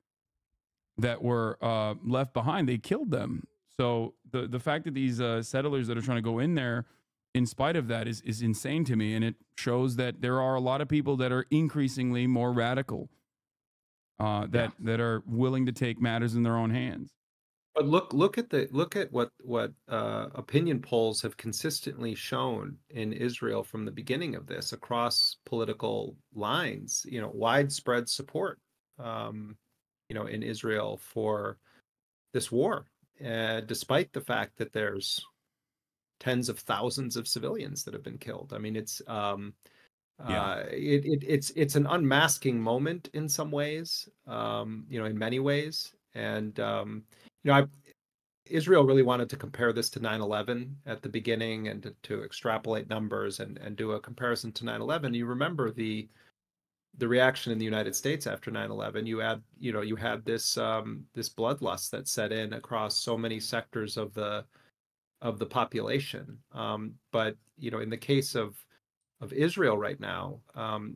that were left behind. They killed them. So the fact that these settlers that are trying to go in there, in spite of that, is insane to me, and it shows that there are a lot of people that are increasingly more radical, that are willing to take matters in their own hands. But look at what opinion polls have consistently shown in Israel from the beginning of this, across political lines. Widespread support, in Israel for this war, despite the fact that there's tens of thousands of civilians that have been killed. I mean, it's it's an unmasking moment in some ways, in many ways, and Israel really wanted to compare this to 9/11 at the beginning, and to extrapolate numbers and do a comparison to 9/11. You remember the reaction in the United States after 9/11. You had this this bloodlust that set in across so many sectors of the population. But in the case of Israel right now,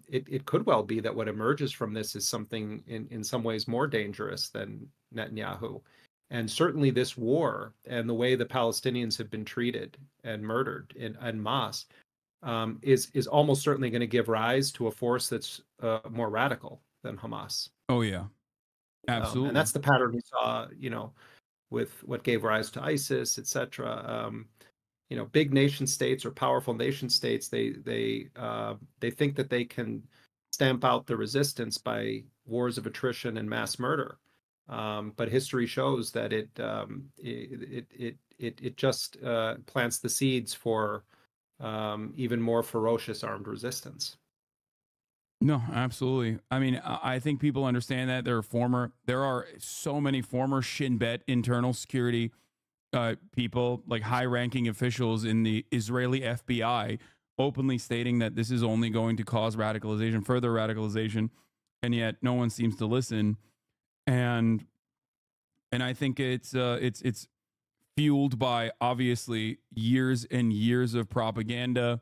it could well be that what emerges from this is something in some ways more dangerous than Netanyahu. And certainly this war and the way the Palestinians have been treated and murdered en masse is almost certainly going to give rise to a force that's more radical than Hamas. Oh yeah, absolutely. And that's the pattern we saw, with what gave rise to ISIS, etc. Big nation states or powerful nation states, they think that they can stamp out the resistance by wars of attrition and mass murder. But history shows that it just plants the seeds for even more ferocious armed resistance. No, absolutely. I mean, I think people understand that there are so many former Shin Bet internal security people, like high-ranking officials in the Israeli FBI, openly stating that this is only going to cause radicalization, further radicalization, and yet no one seems to listen. And I think it's fueled by, obviously, years and years of propaganda,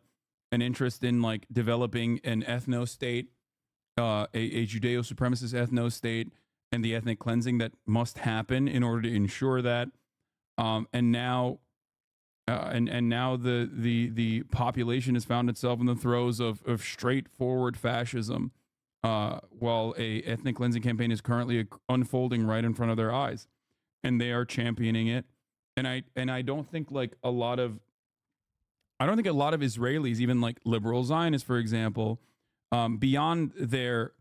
an interest in like developing an ethno state, a Judeo supremacist ethno state, and the ethnic cleansing that must happen in order to ensure that. And now the population has found itself in the throes of straightforward fascism, while a ethnic cleansing campaign is currently unfolding right in front of their eyes, and they are championing it. And I don't think a lot of Israelis, even like liberal Zionists, for example, beyond their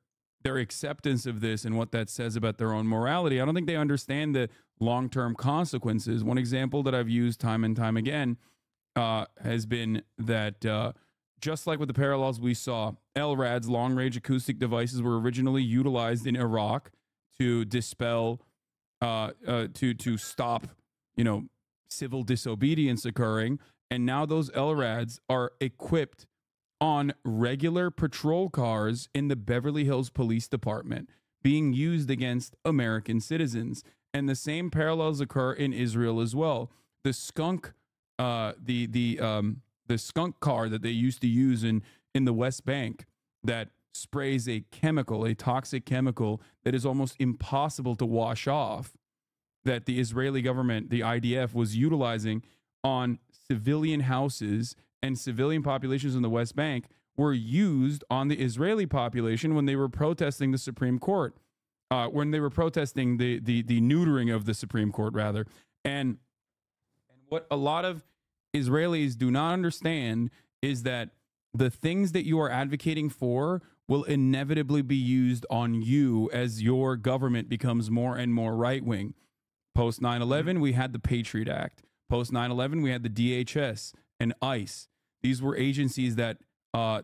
acceptance of this and what that says about their own morality, I don't think they understand the long-term consequences. One example that I've used time and time again has been that just like with the parallels we saw, LRADs, long-range acoustic devices, were originally utilized in Iraq to dispel, to stop, civil disobedience occurring. And now those LRADs are equipped on regular patrol cars in the Beverly Hills Police Department, being used against American citizens. And the same parallels occur in Israel as well. The skunk the skunk car that they used to use in the West Bank that sprays a toxic chemical that is almost impossible to wash off, that the Israeli government, the IDF, was utilizing on civilian houses and civilian populations in the West Bank, were used on the Israeli population when they were protesting the Supreme Court, when they were protesting the neutering of the Supreme Court, rather. And what a lot of Israelis do not understand is that the things that you are advocating for will inevitably be used on you as your government becomes more and more right-wing. Post 9/11, we had the Patriot Act. Post 9/11, we had the DHS and ICE. These were agencies that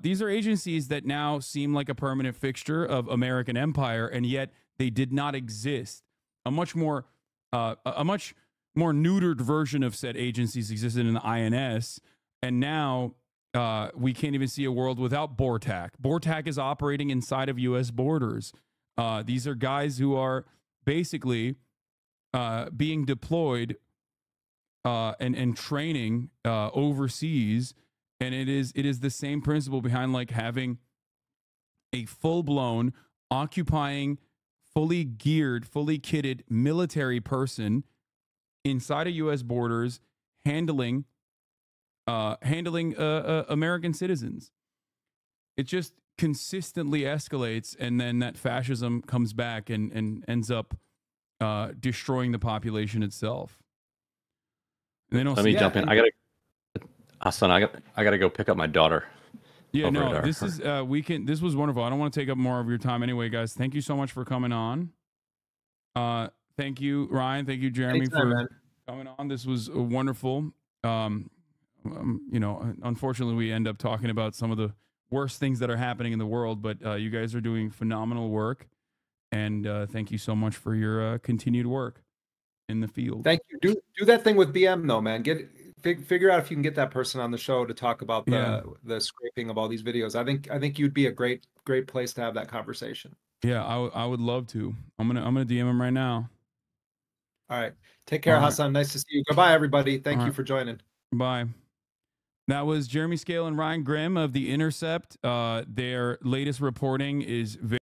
these are agencies that now seem like a permanent fixture of American empire, and yet they did not exist. A much more neutered version of said agencies existed in the INS, and now we can't even see a world without BORTAC. BORTAC is operating inside of U.S. borders. These are guys who are basically being deployed and training overseas, and it is the same principle behind like having a full-blown, occupying, fully geared, fully kitted military person inside of U.S. borders, handling American citizens. It just consistently escalates, and then that fascism comes back and ends up destroying the population itself. And they don't. Let me jump in. Hasan, I gotta go pick up my daughter. Yeah, no, this is this was wonderful. I don't want to take up more of your time anyway, guys. Thank you so much for coming on. Thank you, Ryan. Thank you, Jeremy, for coming on. This was wonderful. You know, unfortunately, we end up talking about some of the worst things that are happening in the world, but you guys are doing phenomenal work, and thank you so much for your continued work in the field. Thank you. Do that thing with BM though, man. Figure out if you can get that person on the show to talk about the scraping of all these videos. I think you'd be a great place to have that conversation. Yeah, I would love to. I'm gonna DM him right now. All right. Take care, Hasan. Nice to see you. Goodbye, everybody. Thank you for joining. Bye. That was Jeremy Schall and Ryan Grimm of The Intercept. Their latest reporting is very